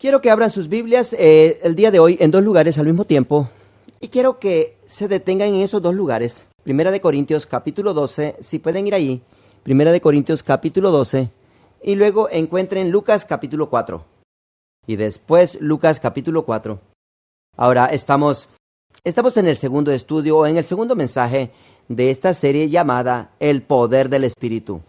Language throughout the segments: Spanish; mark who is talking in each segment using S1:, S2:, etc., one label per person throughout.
S1: Quiero que abran sus Biblias el día de hoy en dos lugares al mismo tiempo y quiero que se detengan en esos dos lugares. Primera de Corintios capítulo 12, si pueden ir ahí, Primera de Corintios capítulo 12 y luego encuentren Lucas capítulo 4 y después Lucas capítulo 4. Ahora estamos en el segundo estudio o en el segundo mensaje de esta serie llamada El Poder del Espíritu,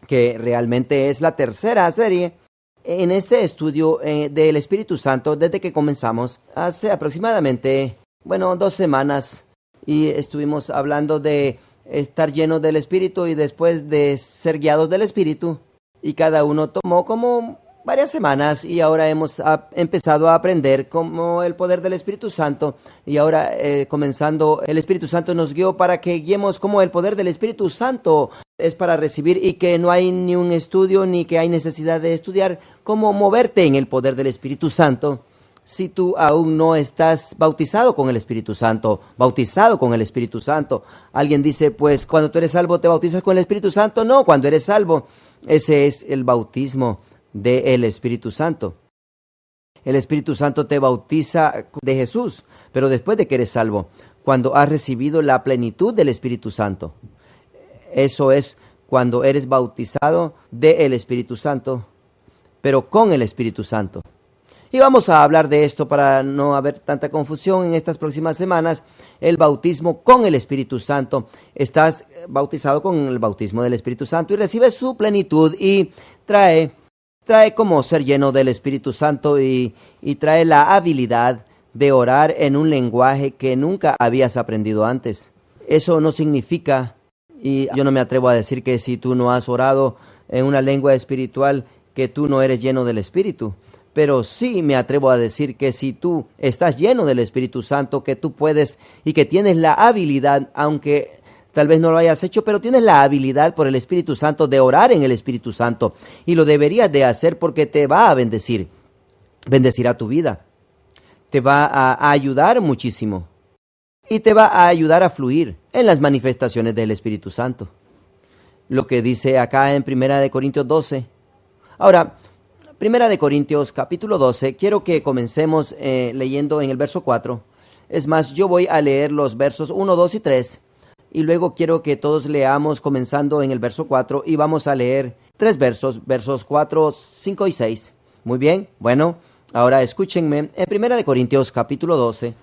S1: que realmente es la tercera serie en este estudio del Espíritu Santo desde que comenzamos hace aproximadamente, 2 semanas y estuvimos hablando de estar llenos del Espíritu y después de ser guiados del Espíritu y cada uno tomó como varias semanas y ahora hemos empezado a aprender como el poder del Espíritu Santo y ahora comenzando el Espíritu Santo nos guió para que guiemos como el poder del Espíritu Santo es para recibir y que no hay ni un estudio ni que hay necesidad de estudiar cómo moverte en el poder del Espíritu Santo si tú aún no estás bautizado con el Espíritu Santo, bautizado con el Espíritu Santo. Alguien dice, pues cuando tú eres salvo te bautizas con el Espíritu Santo. No, cuando eres salvo, ese es el bautismo del Espíritu Santo. El Espíritu Santo te bautiza de Jesús, pero después de que eres salvo, cuando has recibido la plenitud del Espíritu Santo. Eso es cuando eres bautizado del Espíritu Santo, pero con el Espíritu Santo. Y vamos a hablar de esto para no haber tanta confusión en estas próximas semanas. El bautismo con el Espíritu Santo. Estás bautizado con el bautismo del Espíritu Santo y recibes su plenitud y trae como ser lleno del Espíritu Santo y trae la habilidad de orar en un lenguaje que nunca habías aprendido antes. Eso no significa, y yo no me atrevo a decir que si tú no has orado en una lengua espiritual, que tú no eres lleno del Espíritu. Pero sí me atrevo a decir que si tú estás lleno del Espíritu Santo, que tú puedes y que tienes la habilidad, aunque tal vez no lo hayas hecho, pero tienes la habilidad por el Espíritu Santo de orar en el Espíritu Santo. Y lo deberías de hacer porque te va a bendecir. Bendecirá tu vida. Te va a ayudar muchísimo. Y te va a ayudar a fluir en las manifestaciones del Espíritu Santo. Lo que dice acá en Primera de Corintios 12. Ahora, Primera de Corintios capítulo 12, quiero que comencemos leyendo en el verso 4. Es más, yo voy a leer los versos 1, 2 y 3. Y luego quiero que todos leamos comenzando en el verso 4 y vamos a leer 3 versos 4, 5 y 6. Muy bien, bueno, ahora escúchenme. En Primera de Corintios capítulo 12,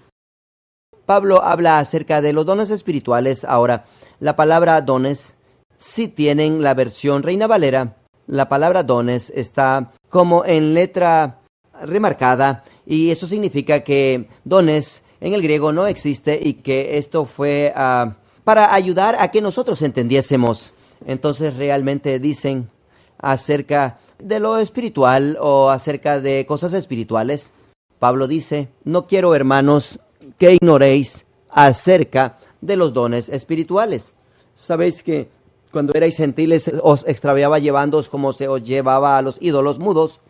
S1: Pablo habla acerca de los dones espirituales. Ahora, la palabra dones, si tienen la versión Reina Valera, la palabra dones está como en letra remarcada y eso significa que dones en el griego no existe y que esto fue para ayudar a que nosotros entendiésemos. Entonces realmente dicen acerca de lo espiritual o acerca de cosas espirituales. Pablo dice, no quiero, hermanos, que ignoréis acerca de los dones espirituales. Sabéis que cuando erais gentiles os extraviaba llevándoos como se os llevaba a los ídolos mudos.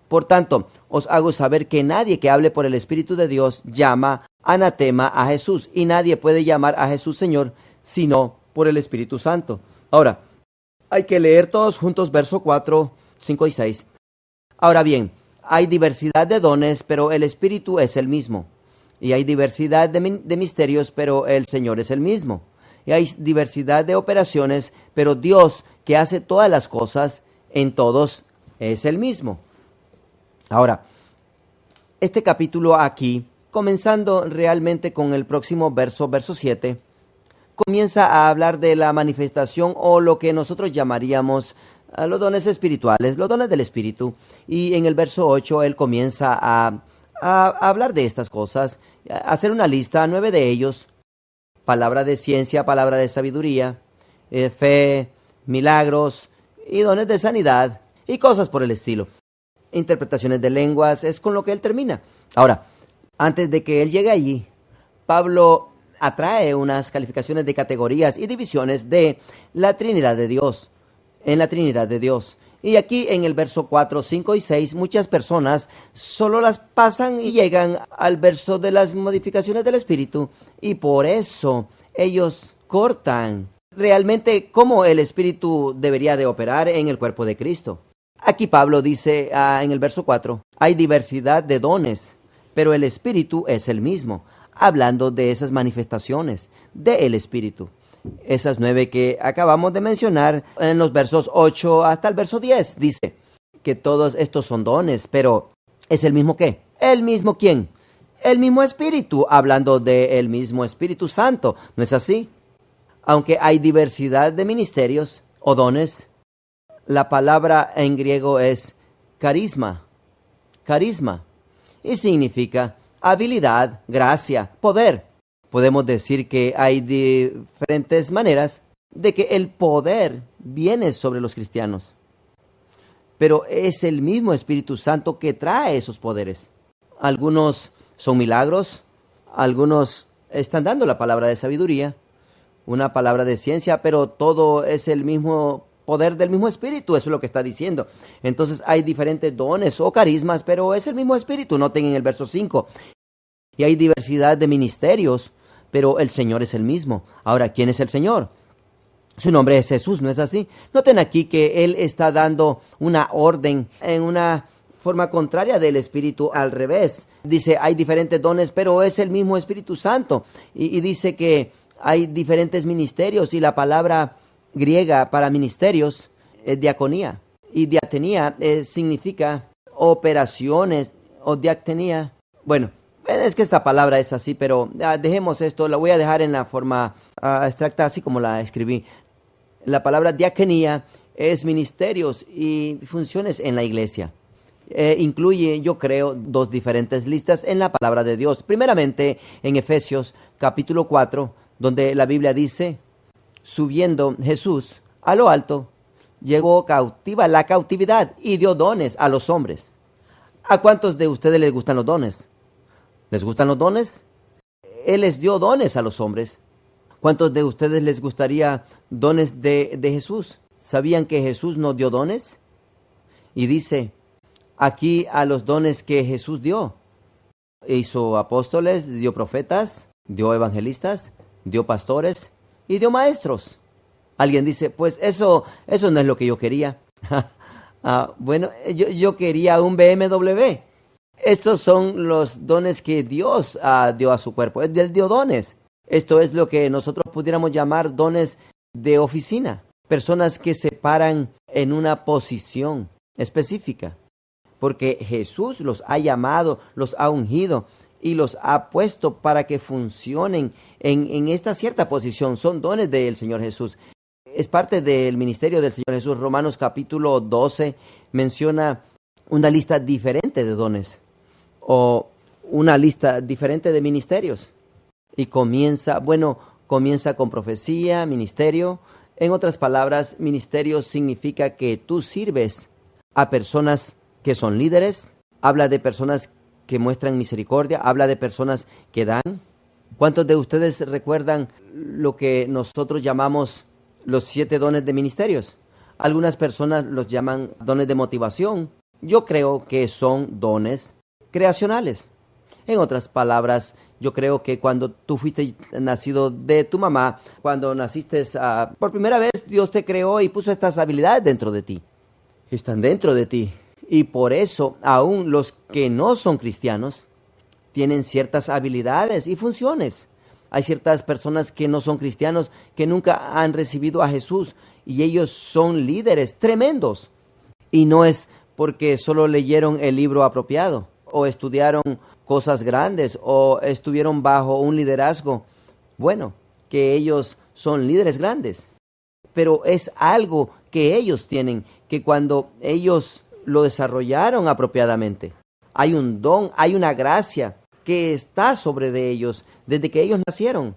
S1: Por tanto, os hago saber que nadie que hable por el Espíritu de Dios llama anatema a Jesús, y nadie puede llamar a Jesús Señor, sino por el Espíritu Santo. Ahora, hay que leer todos juntos verso 4, 5 y 6. Ahora bien, hay diversidad de dones, pero el Espíritu es el mismo. Y hay diversidad de misterios, pero el Señor es el mismo. Y hay diversidad de operaciones, pero Dios, que hace todas las cosas en todos, es el mismo. Ahora, este capítulo aquí, comenzando realmente con el próximo verso 7, comienza a hablar de la manifestación o lo que nosotros llamaríamos los dones espirituales, los dones del Espíritu. Y en el verso 8 él comienza a hablar de estas cosas, a hacer una lista, 9 de ellos. Palabra de ciencia, palabra de sabiduría, fe, milagros y dones de sanidad y cosas por el estilo. Interpretaciones de lenguas, es con lo que él termina. Ahora, antes de que él llegue allí, Pablo atrae unas calificaciones de categorías y divisiones de la Trinidad de Dios, en la Trinidad de Dios. Y aquí en el verso 4, 5 y 6, muchas personas solo las pasan y llegan al verso de las modificaciones del Espíritu. Y por eso ellos cortan realmente cómo el Espíritu debería de operar en el cuerpo de Cristo. Aquí Pablo dice en el verso 4, hay diversidad de dones, pero el Espíritu es el mismo, hablando de esas manifestaciones del Espíritu. Esas 9 que acabamos de mencionar en los versos 8 hasta el verso 10, dice que todos estos son dones, pero ¿es el mismo qué? ¿El mismo quién? El mismo Espíritu, hablando del mismo Espíritu Santo, ¿no es así? Aunque hay diversidad de ministerios o dones, la palabra en griego es carisma, y significa habilidad, gracia, poder. Podemos decir que hay diferentes maneras de que el poder viene sobre los cristianos, pero es el mismo Espíritu Santo que trae esos poderes. Algunos son milagros, algunos están dando la palabra de sabiduría, una palabra de ciencia, pero todo es el mismo poder del mismo Espíritu, eso es lo que está diciendo. Entonces hay diferentes dones o carismas, pero es el mismo Espíritu. Noten en el verso 5, y hay diversidad de ministerios, pero el Señor es el mismo. Ahora, ¿quién es el Señor? Su nombre es Jesús, ¿no es así? Noten aquí que Él está dando una orden en una forma contraria del Espíritu, al revés. Dice, hay diferentes dones, pero es el mismo Espíritu Santo. Y dice que hay diferentes ministerios, y la palabra griega para ministerios es diaconía. Y diatenía significa operaciones, o diaconía. Bueno, es que esta palabra es así, pero dejemos esto, la voy a dejar en la forma abstracta, así como la escribí. La palabra diaconía es ministerios y funciones en la iglesia. Incluye, yo creo, 2 diferentes listas en la palabra de Dios. Primeramente, en Efesios capítulo 4, donde la Biblia dice, subiendo Jesús a lo alto, llegó cautiva la cautividad y dio dones a los hombres. ¿A cuántos de ustedes les gustan los dones? ¿Les gustan los dones? Él les dio dones a los hombres. ¿Cuántos de ustedes les gustaría dones de Jesús? ¿Sabían que Jesús nos dio dones? Y dice aquí a los dones que Jesús dio. Hizo apóstoles, dio profetas, dio evangelistas, dio pastores y dio maestros. Alguien dice, pues eso no es lo que yo quería. Bueno, yo quería un BMW. Estos son los dones que Dios dio a su cuerpo. Él dio dones. Esto es lo que nosotros pudiéramos llamar dones de oficina. Personas que se paran en una posición específica. Porque Jesús los ha llamado, los ha ungido y los ha puesto para que funcionen en esta cierta posición. Son dones del Señor Jesús. Es parte del ministerio del Señor Jesús. Romanos capítulo 12 menciona una lista diferente de dones o una lista diferente de ministerios. Y comienza con profecía, ministerio. En otras palabras, ministerio significa que tú sirves a personas que son líderes. Habla de personas que muestran misericordia. Habla de personas que dan. ¿Cuántos de ustedes recuerdan lo que nosotros llamamos los 7 dones de ministerios? Algunas personas los llaman dones de motivación. Yo creo que son dones creacionales. En otras palabras, yo creo que cuando tú fuiste nacido de tu mamá, cuando naciste por primera vez, Dios te creó y puso estas habilidades dentro de ti. Están dentro de ti. Y por eso, aún los que no son cristianos tienen ciertas habilidades y funciones. Hay ciertas personas que no son cristianos, que nunca han recibido a Jesús, y ellos son líderes tremendos. Y no es porque solo leyeron el libro apropiado, o estudiaron cosas grandes, o estuvieron bajo un liderazgo. Bueno, que ellos son líderes grandes. Pero es algo que ellos tienen, que cuando ellos lo desarrollaron apropiadamente, hay un don, hay una gracia que está sobre de ellos desde que ellos nacieron,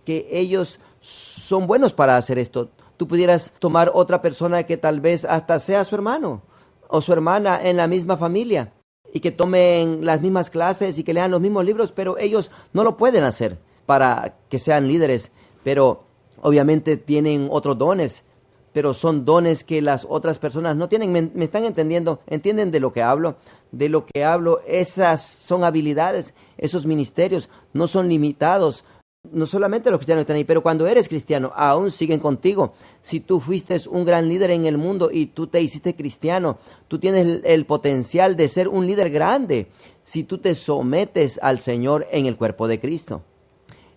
S1: que ellos son buenos para hacer esto. Tú pudieras tomar otra persona que tal vez hasta sea su hermano o su hermana en la misma familia y que tomen las mismas clases y que lean los mismos libros, pero ellos no lo pueden hacer para que sean líderes. Pero obviamente tienen otros dones, pero son dones que las otras personas no tienen. ¿Me están entendiendo? ¿Entienden de lo que hablo? De lo que hablo, esas son habilidades, esos ministerios no son limitados No solamente los cristianos están ahí, pero cuando eres cristiano, aún siguen contigo. Si tú fuiste un gran líder en el mundo y tú te hiciste cristiano, tú tienes el potencial de ser un líder grande si tú te sometes al Señor en el cuerpo de Cristo.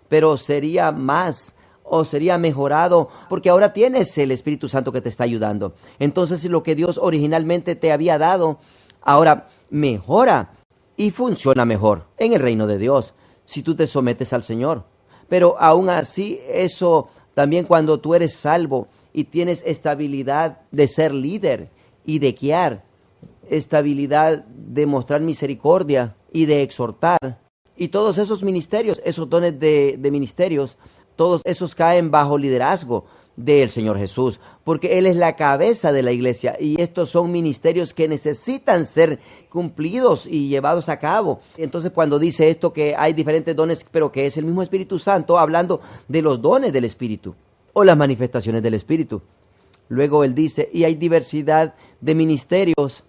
S1: Pero sería más o sería mejorado porque ahora tienes el Espíritu Santo que te está ayudando. Entonces lo que Dios originalmente te había dado, ahora mejora y funciona mejor en el reino de Dios si tú te sometes al Señor. Pero aún así, eso también cuando tú eres salvo y tienes estabilidad de ser líder y de guiar, estabilidad de mostrar misericordia y de exhortar, y todos esos ministerios, esos dones de ministerios, todos esos caen bajo liderazgo del Señor Jesús, porque Él es la cabeza de la iglesia y estos son ministerios que necesitan ser cumplidos y llevados a cabo. Entonces cuando dice esto que hay diferentes dones, pero que es el mismo Espíritu Santo, hablando de los dones del Espíritu o las manifestaciones del Espíritu. Luego Él dice, y hay diversidad de ministerios,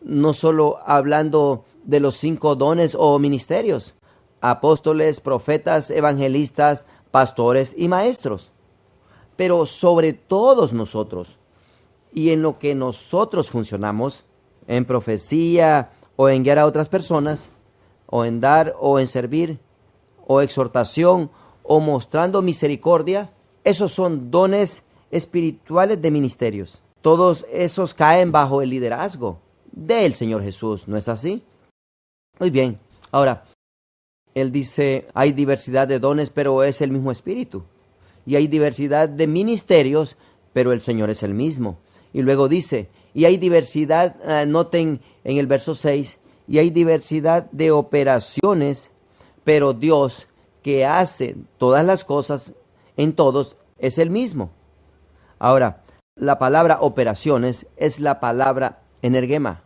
S1: no solo hablando de los 5 dones o ministerios, apóstoles, profetas, evangelistas, pastores y maestros. Pero sobre todos nosotros y en lo que nosotros funcionamos, en profecía o en guiar a otras personas, o en dar o en servir, o exhortación o mostrando misericordia, esos son dones espirituales de ministerios. Todos esos caen bajo el liderazgo del Señor Jesús, ¿no es así? Muy bien, ahora, Él dice, hay diversidad de dones, pero es el mismo Espíritu. Y hay diversidad de ministerios, pero el Señor es el mismo. Y luego dice, y hay diversidad, noten en el verso 6, y hay diversidad de operaciones, pero Dios que hace todas las cosas en todos es el mismo. Ahora, la palabra operaciones es la palabra energema.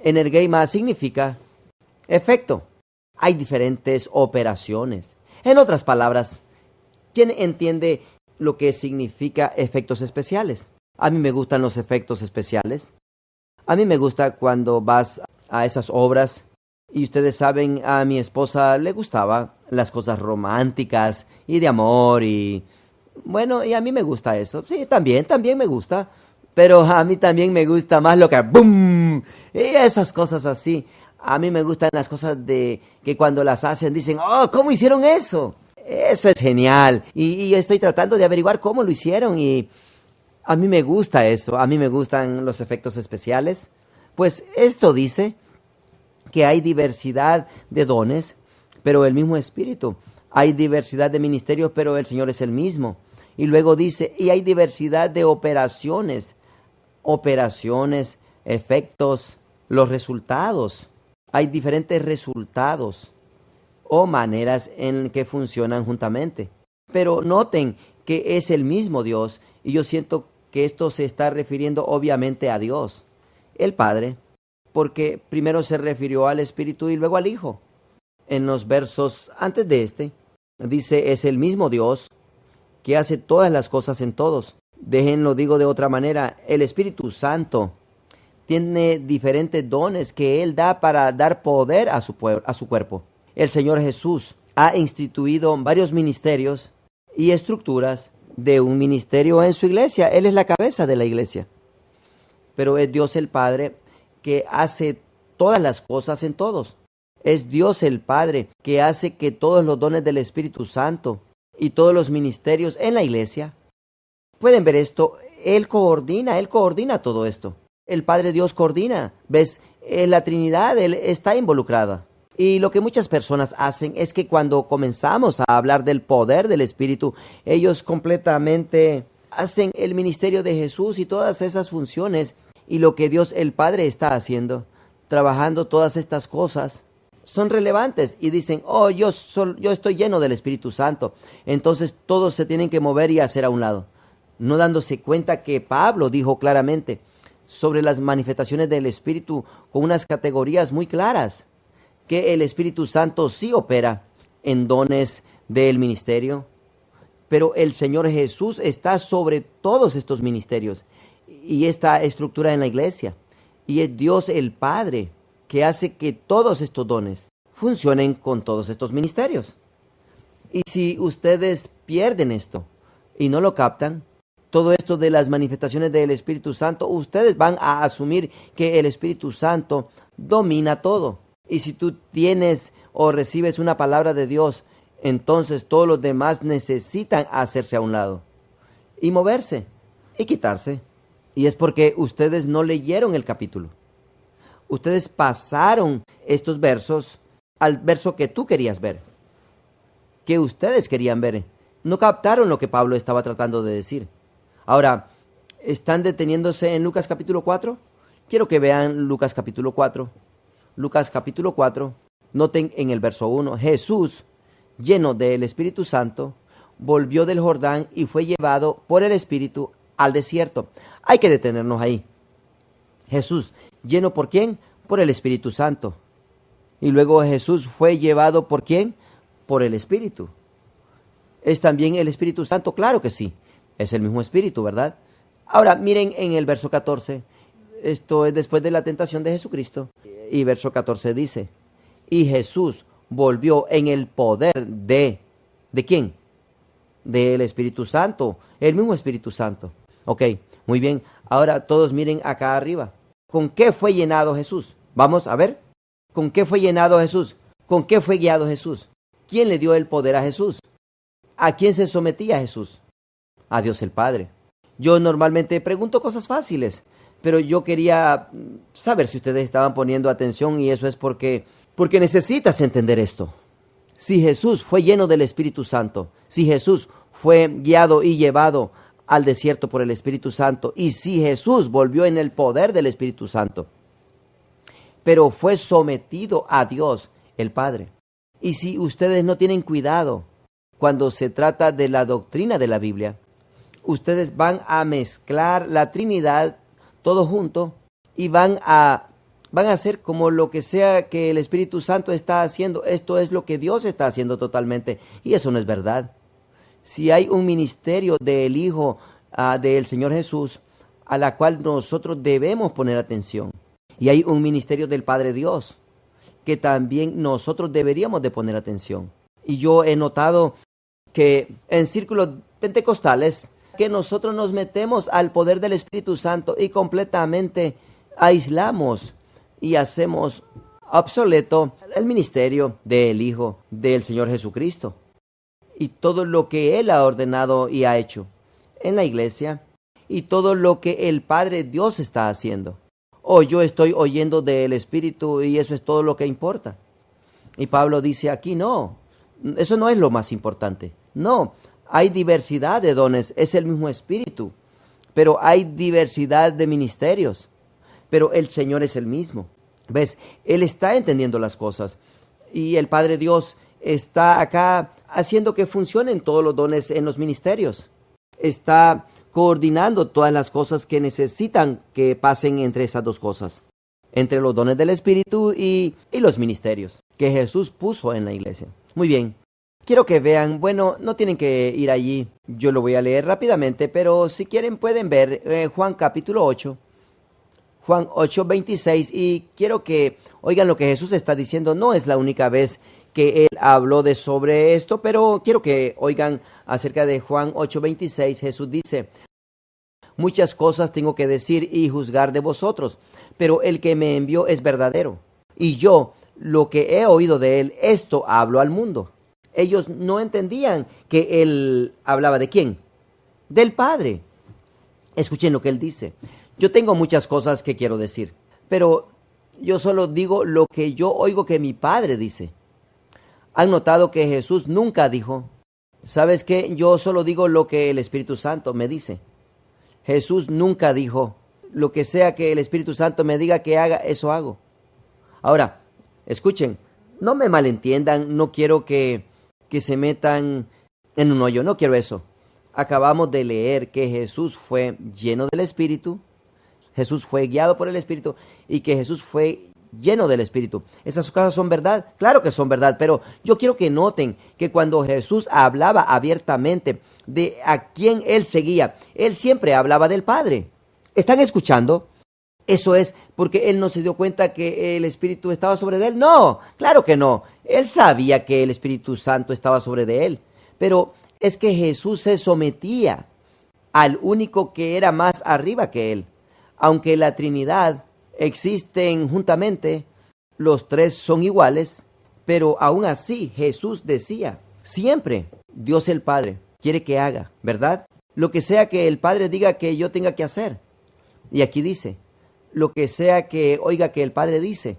S1: Energema significa efecto. Hay diferentes operaciones. En otras palabras, ¿quién entiende lo que significa efectos especiales? A mí me gustan los efectos especiales. A mí me gusta cuando vas a esas obras y ustedes saben, a mi esposa le gustaba las cosas románticas y de amor y bueno, y a mí me gusta eso. Sí, también me gusta, pero a mí también me gusta más lo que ¡boom! Y esas cosas así. A mí me gustan las cosas de que cuando las hacen dicen, ¡oh, cómo hicieron eso! Eso es genial. Y estoy tratando de averiguar cómo lo hicieron y a mí me gusta eso. A mí me gustan los efectos especiales. Pues esto dice que hay diversidad de dones, pero el mismo Espíritu. Hay diversidad de ministerios, pero el Señor es el mismo. Y luego dice, y hay diversidad de operaciones, efectos, los resultados. Hay diferentes resultados o maneras en que funcionan juntamente. Pero noten que es el mismo Dios y yo siento que esto se está refiriendo obviamente a Dios, el Padre, porque primero se refirió al Espíritu y luego al Hijo. En los versos antes de este, dice, es el mismo Dios que hace todas las cosas en todos. Déjenlo, digo de otra manera, el Espíritu Santo tiene diferentes dones que Él da para dar poder a su cuerpo. El Señor Jesús ha instituido varios ministerios y estructuras de un ministerio en su iglesia. Él es la cabeza de la iglesia. Pero es Dios el Padre que hace todas las cosas en todos. Es Dios el Padre que hace que todos los dones del Espíritu Santo y todos los ministerios en la iglesia, pueden ver esto, Él coordina todo esto. El Padre Dios coordina, ¿ves? La Trinidad, Él está involucrada. Y lo que muchas personas hacen es que cuando comenzamos a hablar del poder del Espíritu, ellos completamente hacen el ministerio de Jesús y todas esas funciones y lo que Dios el Padre está haciendo, trabajando todas estas cosas, son relevantes y dicen, oh, yo estoy lleno del Espíritu Santo. Entonces todos se tienen que mover y hacer a un lado, no dándose cuenta que Pablo dijo claramente sobre las manifestaciones del Espíritu con unas categorías muy claras, que el Espíritu Santo sí opera en dones del ministerio, pero el Señor Jesús está sobre todos estos ministerios y esta estructura en la iglesia. Y es Dios el Padre que hace que todos estos dones funcionen con todos estos ministerios. Y si ustedes pierden esto y no lo captan, todo esto de las manifestaciones del Espíritu Santo, ustedes van a asumir que el Espíritu Santo domina todo. Y si tú tienes o recibes una palabra de Dios, entonces todos los demás necesitan hacerse a un lado y moverse y quitarse. Y es porque ustedes no leyeron el capítulo. Ustedes pasaron estos versos al verso que tú querías ver, que ustedes querían ver. No captaron lo que Pablo estaba tratando de decir. Ahora, ¿están deteniéndose en Lucas capítulo 4? Quiero que vean Lucas capítulo 4. Lucas capítulo 4. Noten en el verso 1. Jesús, lleno del Espíritu Santo, volvió del Jordán y fue llevado por el Espíritu al desierto. Hay que detenernos ahí. Jesús, ¿lleno por quién? Por el Espíritu Santo. Y luego Jesús fue llevado ¿por quién? Por el Espíritu. ¿Es también el Espíritu Santo? Claro que sí. Es el mismo Espíritu, ¿verdad? Ahora, miren en el verso 14. Esto es después de la tentación de Jesucristo. Y verso 14 dice, y Jesús volvió en el poder ¿de quién? Del Espíritu Santo. El mismo Espíritu Santo. Ok, muy bien. Ahora todos miren acá arriba. ¿Con qué fue llenado Jesús? Vamos a ver. ¿Con qué fue llenado Jesús? ¿Con qué fue guiado Jesús? ¿Quién le dio el poder a Jesús? ¿A quién se sometía Jesús? A Dios el Padre. Yo normalmente pregunto cosas fáciles, pero yo quería saber si ustedes estaban poniendo atención, y eso es porque necesitas entender esto. Si Jesús fue lleno del Espíritu Santo, si Jesús fue guiado y llevado al desierto por el Espíritu Santo, y si Jesús volvió en el poder del Espíritu Santo, pero fue sometido a Dios el Padre. Y si ustedes no tienen cuidado cuando se trata de la doctrina de la Biblia, ustedes van a mezclar la Trinidad todo junto y van a hacer como lo que sea que el Espíritu Santo está haciendo. Esto es lo que Dios está haciendo totalmente, y eso no es verdad. Si hay un ministerio del Hijo del Señor Jesús a la cual nosotros debemos poner atención, y hay un ministerio del Padre Dios que también nosotros deberíamos de poner atención. Y yo he notado que en círculos pentecostales que nosotros nos metemos al poder del Espíritu Santo y completamente aislamos y hacemos obsoleto el ministerio del Hijo del Señor Jesucristo y todo lo que Él ha ordenado y ha hecho en la iglesia y todo lo que el Padre Dios está haciendo. O yo estoy oyendo del Espíritu y eso es todo lo que importa. Y Pablo dice aquí, no, eso no es lo más importante. No, hay diversidad de dones, es el mismo Espíritu, pero hay diversidad de ministerios, pero el Señor es el mismo. ¿Ves? Él está entendiendo las cosas y el Padre Dios está acá haciendo que funcionen todos los dones en los ministerios. Está coordinando todas las cosas que necesitan que pasen entre esas dos cosas, entre los dones del Espíritu y los ministerios que Jesús puso en la iglesia. Muy bien. Quiero que vean, bueno, no tienen que ir allí, yo lo voy a leer rápidamente, pero si quieren pueden ver Juan capítulo 8, Juan 8:26, y quiero que oigan lo que Jesús está diciendo. No es la única vez que Él habló sobre esto, pero quiero que oigan acerca de Juan 8:26. Jesús dice, muchas cosas tengo que decir y juzgar de vosotros, pero el que me envió es verdadero, y yo, lo que he oído de Él, esto hablo al mundo. Ellos no entendían que Él hablaba ¿de quién? Del Padre. Escuchen lo que Él dice. Yo tengo muchas cosas que quiero decir, pero yo solo digo lo que yo oigo que mi Padre dice. ¿Han notado que Jesús nunca dijo, ¿sabes qué? Yo solo digo lo que el Espíritu Santo me dice? Jesús nunca dijo, lo que sea que el Espíritu Santo me diga que haga, eso hago. Ahora, escuchen, no me malentiendan, no quiero que se metan en un hoyo, no quiero eso. Acabamos de leer que Jesús fue lleno del Espíritu, Jesús fue guiado por el Espíritu y que Jesús fue lleno del Espíritu. ¿Esas cosas son verdad? Claro que son verdad, pero yo quiero que noten que cuando Jesús hablaba abiertamente de a quién Él seguía, Él siempre hablaba del Padre. ¿Están escuchando? Eso es porque él no se dio cuenta que el Espíritu estaba sobre él. No, claro que no. Él sabía que el Espíritu Santo estaba sobre de él. Pero es que Jesús se sometía al único que era más arriba que él. Aunque la Trinidad existen juntamente, los tres son iguales, pero aún así Jesús decía, siempre Dios el Padre quiere que haga, ¿verdad? Lo que sea que el Padre diga que yo tenga que hacer. Y aquí dice, lo que sea que oiga que el Padre dice,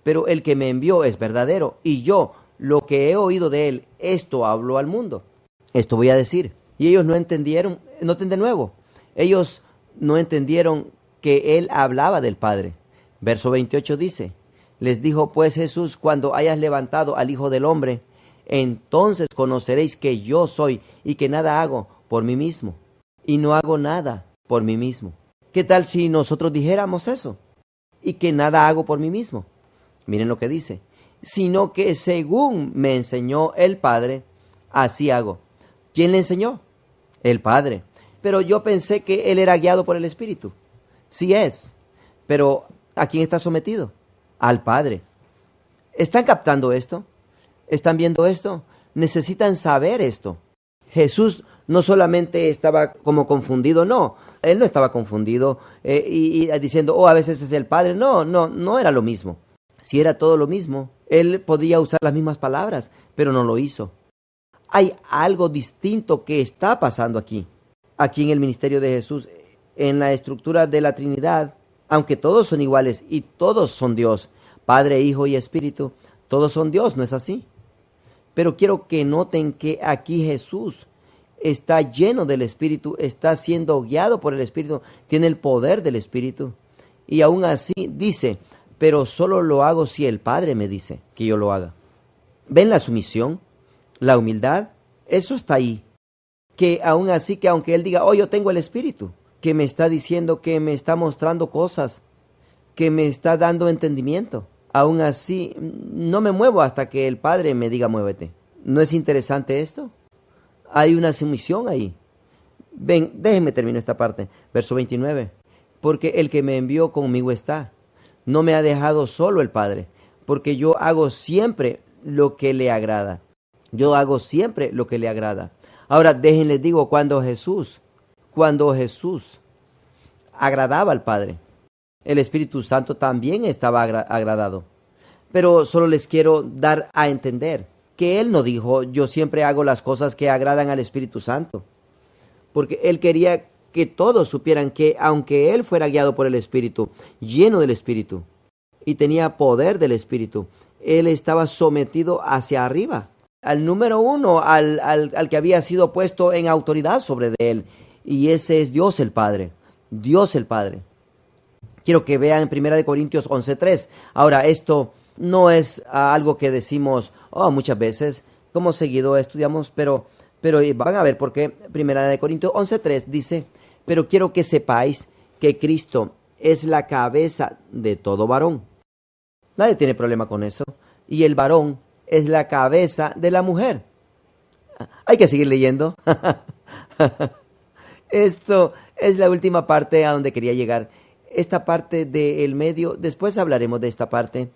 S1: pero el que me envió es verdadero, y yo, lo que he oído de él, esto hablo al mundo. Esto voy a decir. Y ellos no entendieron, noten de nuevo, ellos no entendieron que él hablaba del Padre. Verso 28 dice, les dijo pues Jesús, cuando hayas levantado al Hijo del Hombre, entonces conoceréis que yo soy y que nada hago por mí mismo, y no hago nada por mí mismo. ¿Qué tal si nosotros dijéramos eso? Y que nada hago por mí mismo. Miren lo que dice, sino que según me enseñó el Padre, así hago. ¿Quién le enseñó? El Padre. Pero yo pensé que él era guiado por el Espíritu. Sí es, pero ¿a quién está sometido? Al Padre. ¿Están captando esto? ¿Están viendo esto? Necesitan saber esto. Jesús no solamente estaba como confundido, no, él no estaba confundido y diciendo, oh, a veces es el Padre. No era lo mismo. Si era todo lo mismo, él podía usar las mismas palabras, pero no lo hizo. Hay algo distinto que está pasando aquí en el ministerio de Jesús, en la estructura de la Trinidad, aunque todos son iguales y todos son Dios, Padre, Hijo y Espíritu, todos son Dios, ¿no es así? Pero quiero que noten que aquí Jesús está lleno del Espíritu, está siendo guiado por el Espíritu, tiene el poder del Espíritu. Y aún así dice, pero solo lo hago si el Padre me dice que yo lo haga. ¿Ven la sumisión? La humildad, eso está ahí. Que aún así, que aunque Él diga, oh, yo tengo el Espíritu, que me está diciendo, que me está mostrando cosas, que me está dando entendimiento. Aún así, no me muevo hasta que el Padre me diga, muévete. ¿No es interesante esto? Hay una sumisión ahí. Ven, déjenme terminar esta parte. Verso 29. Porque el que me envió conmigo está. No me ha dejado solo el Padre, porque yo hago siempre lo que le agrada. Yo hago siempre lo que le agrada. Ahora, déjenles digo, cuando Jesús agradaba al Padre, el Espíritu Santo también estaba agradado. Pero solo les quiero dar a entender que Él no dijo, yo siempre hago las cosas que agradan al Espíritu Santo. Porque Él quería que todos supieran que aunque Él fuera guiado por el Espíritu, lleno del Espíritu, y tenía poder del Espíritu, Él estaba sometido hacia arriba, al número uno, al que había sido puesto en autoridad sobre de Él. Y ese es Dios el Padre. Dios el Padre. Quiero que vean en 1 Corintios 11:3. Ahora, esto no es algo que decimos muchas veces, como seguido estudiamos, pero van a ver por qué. 1 Corintios 11:3 dice, pero quiero que sepáis que Cristo es la cabeza de todo varón. Nadie tiene problema con eso. Y el varón es la cabeza de la mujer. Hay que seguir leyendo. Esto es la última parte a donde quería llegar. Esta parte del medio, después hablaremos de esta parte.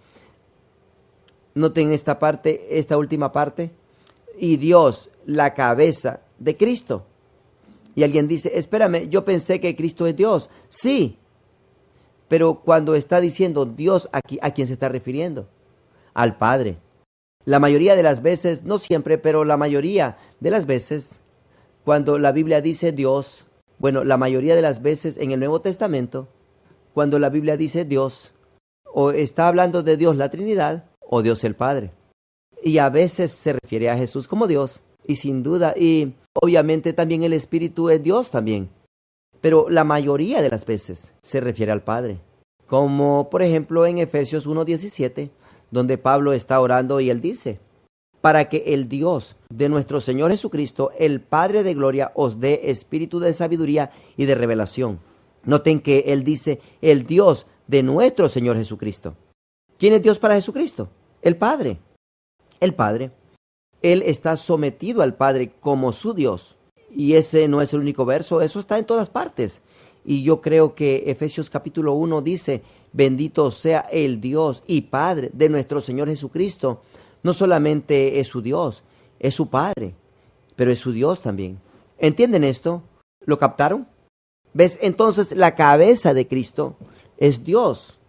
S1: Noten esta parte, esta última parte. Y Dios, la cabeza de Cristo. Y alguien dice, espérame, yo pensé que Cristo es Dios. Sí, pero cuando está diciendo Dios aquí, ¿a quién se está refiriendo? Al Padre. La mayoría de las veces, no siempre, pero la mayoría de las veces, cuando la Biblia dice Dios, la mayoría de las veces en el Nuevo Testamento, cuando la Biblia dice Dios, o está hablando de Dios la Trinidad, o Dios el Padre. Y a veces se refiere a Jesús como Dios, y sin duda, y obviamente también el Espíritu es Dios también. Pero la mayoría de las veces se refiere al Padre. Como por ejemplo en Efesios 1:17, donde Pablo está orando y él dice, para que el Dios de nuestro Señor Jesucristo, el Padre de gloria, os dé espíritu de sabiduría y de revelación. Noten que él dice, el Dios de nuestro Señor Jesucristo. ¿Quién es Dios para Jesucristo? El Padre. El Padre. Él está sometido al Padre como su Dios. Y ese no es el único verso, eso está en todas partes. Y yo creo que Efesios capítulo 1 dice, bendito sea el Dios y Padre de nuestro Señor Jesucristo. No solamente es su Dios, es su Padre, pero es su Dios también. ¿Entienden esto? ¿Lo captaron? ¿Ves? Entonces la cabeza de Cristo es Dios.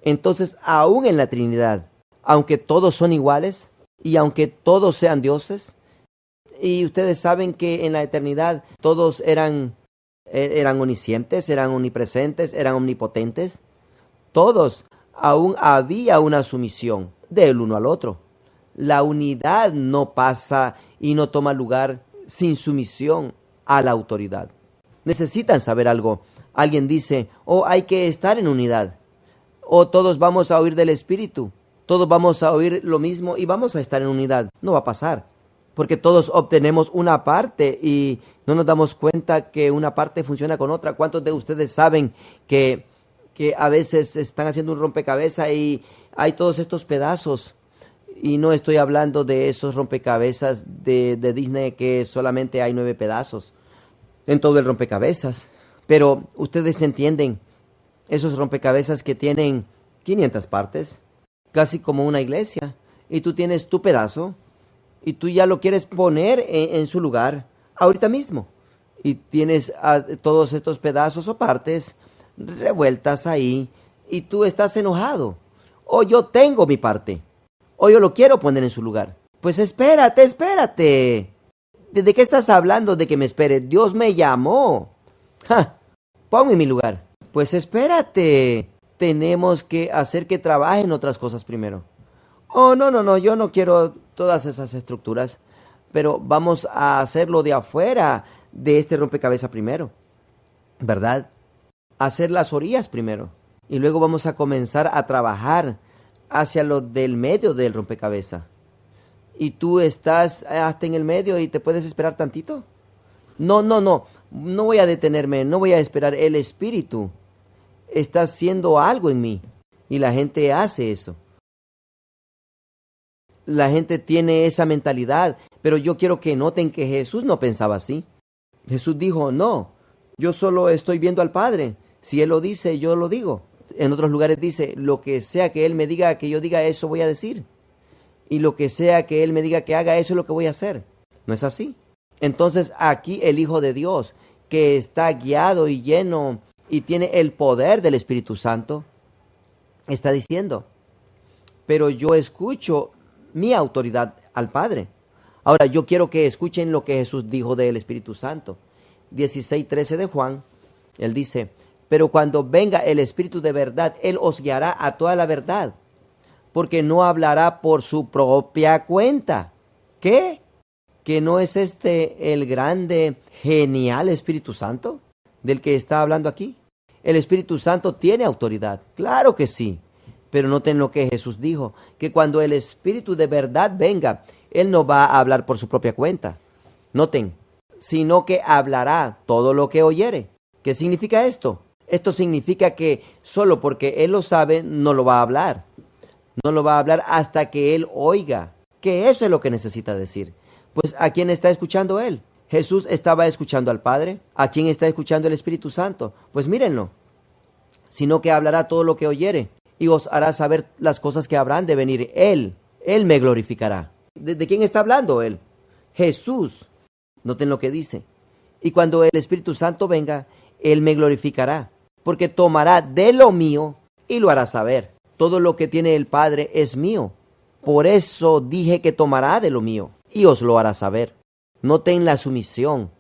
S1: Entonces, aún en la Trinidad, aunque todos son iguales y aunque todos sean dioses, y ustedes saben que en la eternidad todos eran omniscientes, eran omnipresentes, eran omnipotentes, todos, aún había una sumisión del uno al otro. La unidad no pasa y no toma lugar sin sumisión a la autoridad. Necesitan saber algo. Alguien dice, hay que estar en unidad. Todos vamos a oír del Espíritu. Todos vamos a oír lo mismo y vamos a estar en unidad. No va a pasar. Porque todos obtenemos una parte y no nos damos cuenta que una parte funciona con otra. ¿Cuántos de ustedes saben que a veces están haciendo un rompecabezas y hay todos estos pedazos? Y no estoy hablando de esos rompecabezas de Disney que solamente hay 9 pedazos en todo el rompecabezas. Pero ustedes entienden, esos rompecabezas que tienen 500 partes, casi como una iglesia, y tú tienes tu pedazo y tú ya lo quieres poner en su lugar ahorita mismo. Y tienes todos estos pedazos o partes revueltas ahí y tú estás enojado. Yo tengo mi parte. Yo lo quiero poner en su lugar. Pues espérate. ¿De qué estás hablando de que me espere? Dios me llamó. Ponme en mi lugar. Pues espérate. Tenemos que hacer que trabajen otras cosas primero. No, yo no quiero todas esas estructuras. Pero vamos a hacerlo de afuera de este rompecabezas primero. ¿Verdad? Hacer las orillas primero. Y luego vamos a comenzar a trabajar hacia lo del medio del rompecabezas. Y tú estás hasta en el medio y te puedes esperar tantito. No voy a detenerme, no voy a esperar. El Espíritu está haciendo algo en mí y la gente hace eso. La gente tiene esa mentalidad, pero yo quiero que noten que Jesús no pensaba así. Jesús dijo, no, yo solo estoy viendo al Padre. Si Él lo dice, yo lo digo. En otros lugares dice, lo que sea que Él me diga que yo diga, eso voy a decir. Y lo que sea que Él me diga que haga, eso es lo que voy a hacer. ¿No es así? Entonces aquí el Hijo de Dios, que está guiado y lleno y tiene el poder del Espíritu Santo, está diciendo, pero yo escucho mi autoridad al Padre. Ahora yo quiero que escuchen lo que Jesús dijo del Espíritu Santo. 16:13 de Juan, Él dice, pero cuando venga el Espíritu de verdad, Él os guiará a toda la verdad, porque no hablará por su propia cuenta. ¿Qué? ¿Que no es el grande, genial Espíritu Santo del que está hablando aquí? El Espíritu Santo tiene autoridad, claro que sí, pero noten lo que Jesús dijo, que cuando el Espíritu de verdad venga, Él no va a hablar por su propia cuenta. Noten, sino que hablará todo lo que oyere. ¿Qué significa esto? Esto significa que solo porque Él lo sabe, no lo va a hablar. No lo va a hablar hasta que Él oiga, que eso es lo que necesita decir. Pues ¿a quién está escuchando Él? Jesús estaba escuchando al Padre. ¿A quién está escuchando el Espíritu Santo? Pues mírenlo. Sino que hablará todo lo que oyere y os hará saber las cosas que habrán de venir. Él me glorificará. ¿De quién está hablando Él? Jesús. Noten lo que dice. Y cuando el Espíritu Santo venga, Él me glorificará, porque tomará de lo mío y lo hará saber. Todo lo que tiene el Padre es mío. Por eso dije que tomará de lo mío y os lo hará saber. Noten la sumisión.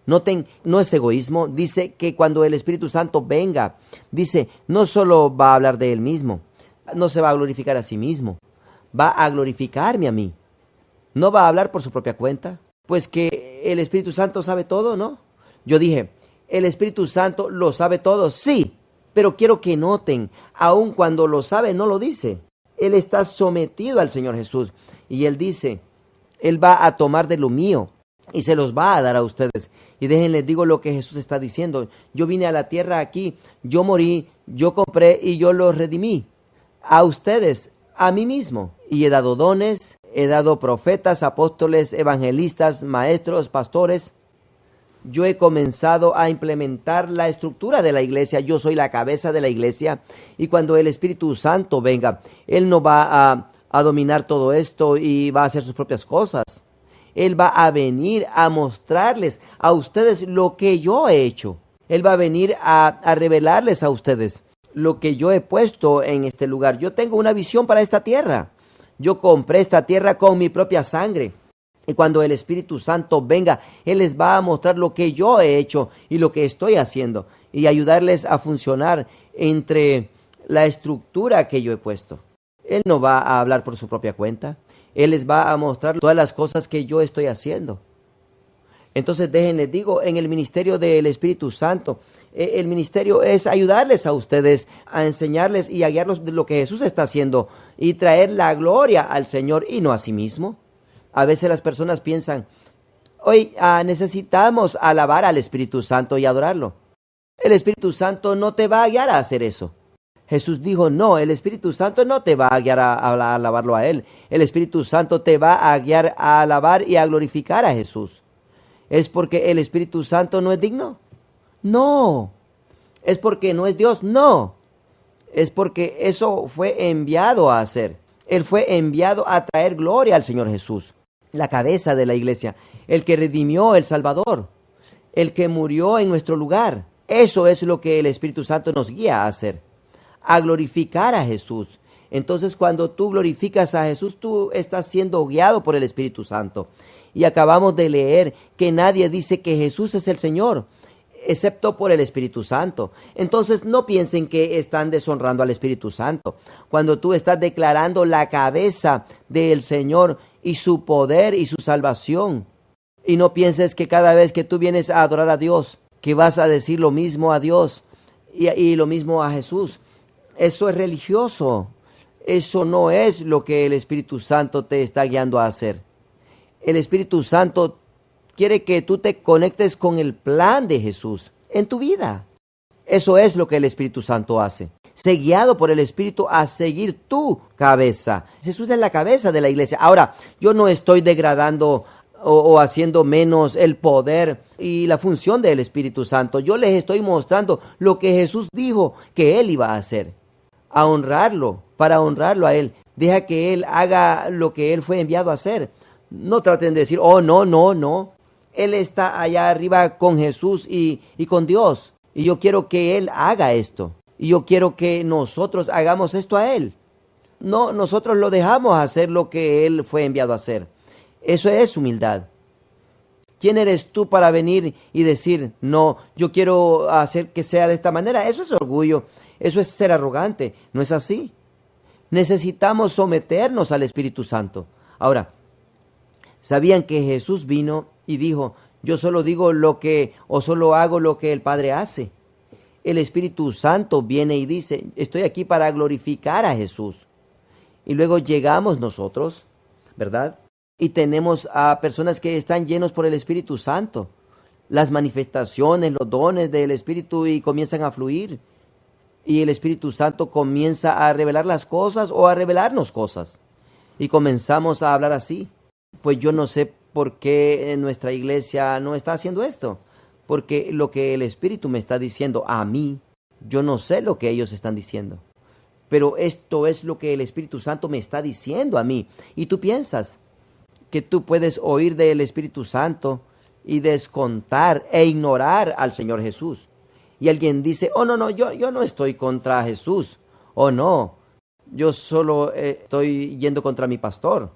S1: Noten, no es egoísmo. Dice que cuando el Espíritu Santo venga, dice, no solo va a hablar de Él mismo, no se va a glorificar a sí mismo, va a glorificarme a mí. No va a hablar por su propia cuenta. Pues que el Espíritu Santo sabe todo, ¿no? Yo dije, ¿el Espíritu Santo lo sabe todo? Sí, pero quiero que noten, aun cuando lo sabe, no lo dice. Él está sometido al Señor Jesús. Y Él dice, Él va a tomar de lo mío y se los va a dar a ustedes. Y déjenles digo lo que Jesús está diciendo. Yo vine a la tierra aquí, yo morí, yo compré y yo los redimí. A ustedes, a mí mismo. Y he dado dones, he dado profetas, apóstoles, evangelistas, maestros, pastores. Yo he comenzado a implementar la estructura de la iglesia. Yo soy la cabeza de la iglesia. Y cuando el Espíritu Santo venga, Él no va a dominar todo esto y va a hacer sus propias cosas. Él va a venir a mostrarles a ustedes lo que yo he hecho. Él va a venir a revelarles a ustedes lo que yo he puesto en este lugar. Yo tengo una visión para esta tierra. Yo compré esta tierra con mi propia sangre. Y cuando el Espíritu Santo venga, Él les va a mostrar lo que yo he hecho y lo que estoy haciendo. Y ayudarles a funcionar entre la estructura que yo he puesto. Él no va a hablar por su propia cuenta. Él les va a mostrar todas las cosas que yo estoy haciendo. Entonces déjenles digo, en el ministerio del Espíritu Santo, el ministerio es ayudarles a ustedes, a enseñarles y a guiarlos de lo que Jesús está haciendo y traer la gloria al Señor y no a sí mismo. A veces las personas piensan, hoy necesitamos alabar al Espíritu Santo y adorarlo. El Espíritu Santo no te va a guiar a hacer eso. Jesús dijo, no, el Espíritu Santo no te va a guiar a alabarlo a Él. El Espíritu Santo te va a guiar a alabar y a glorificar a Jesús. ¿Es porque el Espíritu Santo no es digno? No. ¿Es porque no es Dios? No. Es porque eso fue enviado a hacer. Él fue enviado a traer gloria al Señor Jesús, la cabeza de la iglesia, el que redimió, el Salvador, el que murió en nuestro lugar. Eso es lo que el Espíritu Santo nos guía a hacer, a glorificar a Jesús. Entonces, cuando tú glorificas a Jesús, tú estás siendo guiado por el Espíritu Santo. Y acabamos de leer que nadie dice que Jesús es el Señor, excepto por el Espíritu Santo. Entonces, no piensen que están deshonrando al Espíritu Santo. Cuando tú estás declarando la cabeza del Señor y su poder y su salvación, y no pienses que cada vez que tú vienes a adorar a Dios, que vas a decir lo mismo a Dios y lo mismo a Jesús. Eso es religioso. Eso no es lo que el Espíritu Santo te está guiando a hacer. El Espíritu Santo quiere que tú te conectes con el plan de Jesús en tu vida. Eso es lo que el Espíritu Santo hace. Sé guiado por el Espíritu a seguir tu cabeza. Jesús es la cabeza de la iglesia. Ahora, yo no estoy degradando o haciendo menos el poder y la función del Espíritu Santo. Yo les estoy mostrando lo que Jesús dijo que Él iba a hacer. A honrarlo, para honrarlo a Él. Deja que Él haga lo que Él fue enviado a hacer. No traten de decir, oh, no. Él está allá arriba con Jesús y con Dios. Y yo quiero que Él haga esto. Y yo quiero que nosotros hagamos esto a Él. No, nosotros lo dejamos hacer lo que Él fue enviado a hacer. Eso es humildad. ¿Quién eres tú para venir y decir, no, yo quiero hacer que sea de esta manera? Eso es orgullo. Eso es ser arrogante. No es así. Necesitamos someternos al Espíritu Santo. Ahora, ¿sabían que Jesús vino y dijo, yo solo digo solo hago lo que el Padre hace? El Espíritu Santo viene y dice, estoy aquí para glorificar a Jesús. Y luego llegamos nosotros, ¿verdad? Y tenemos a personas que están llenos por el Espíritu Santo. Las manifestaciones, los dones del Espíritu y comienzan a fluir. Y el Espíritu Santo comienza a revelar las cosas o a revelarnos cosas. Y comenzamos a hablar así. Pues yo no sé por qué nuestra iglesia no está haciendo esto. Porque lo que el Espíritu me está diciendo a mí, yo no sé lo que ellos están diciendo. Pero esto es lo que el Espíritu Santo me está diciendo a mí. Y tú piensas que tú puedes oír del Espíritu Santo y descontar e ignorar al Señor Jesús. Y alguien dice, oh no, yo no estoy contra Jesús. Oh no, yo solo estoy yendo contra mi pastor.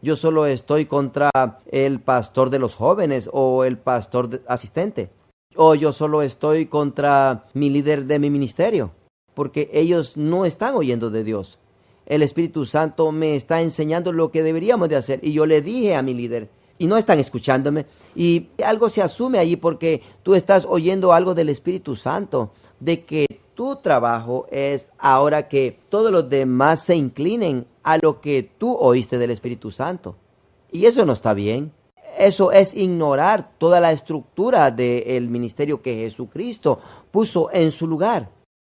S1: Yo solo estoy contra el pastor de los jóvenes o el pastor asistente. O yo solo estoy contra mi líder de mi ministerio. Porque ellos no están oyendo de Dios. El Espíritu Santo me está enseñando lo que deberíamos de hacer. Y yo le dije a mi líder, y no están escuchándome. Y algo se asume allí porque tú estás oyendo algo del Espíritu Santo. De que tu trabajo es ahora que todos los demás se inclinen a lo que tú oíste del Espíritu Santo. Y eso no está bien. Eso es ignorar toda la estructura del ministerio que Jesucristo puso en su lugar.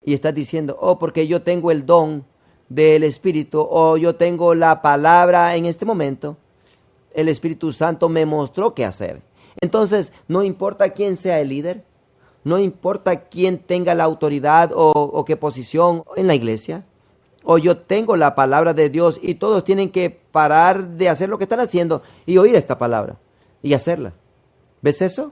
S1: Y estás diciendo, oh, porque yo tengo el don del Espíritu, o yo tengo la palabra en este momento, el Espíritu Santo me mostró qué hacer. Entonces, no importa quién sea el líder, no importa quién tenga la autoridad o qué posición en la iglesia, o yo tengo la palabra de Dios y todos tienen que parar de hacer lo que están haciendo y oír esta palabra y hacerla. ¿Ves eso?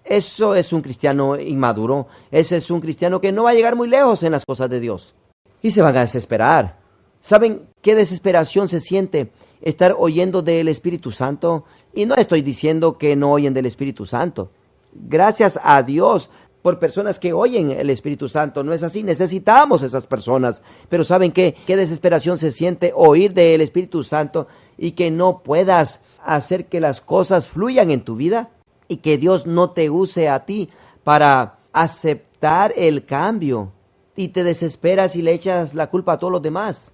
S1: Eso es un cristiano inmaduro. Ese es un cristiano que no va a llegar muy lejos en las cosas de Dios. Y se van a desesperar. ¿Saben qué desesperación se siente estar oyendo del Espíritu Santo? Y no estoy diciendo que no oyen del Espíritu Santo. Gracias a Dios por personas que oyen el Espíritu Santo. No es así, necesitamos esas personas. Pero ¿saben qué? Qué desesperación se siente oír del Espíritu Santo y que no puedas hacer que las cosas fluyan en tu vida y que Dios no te use a ti para aceptar el cambio y te desesperas y le echas la culpa a todos los demás.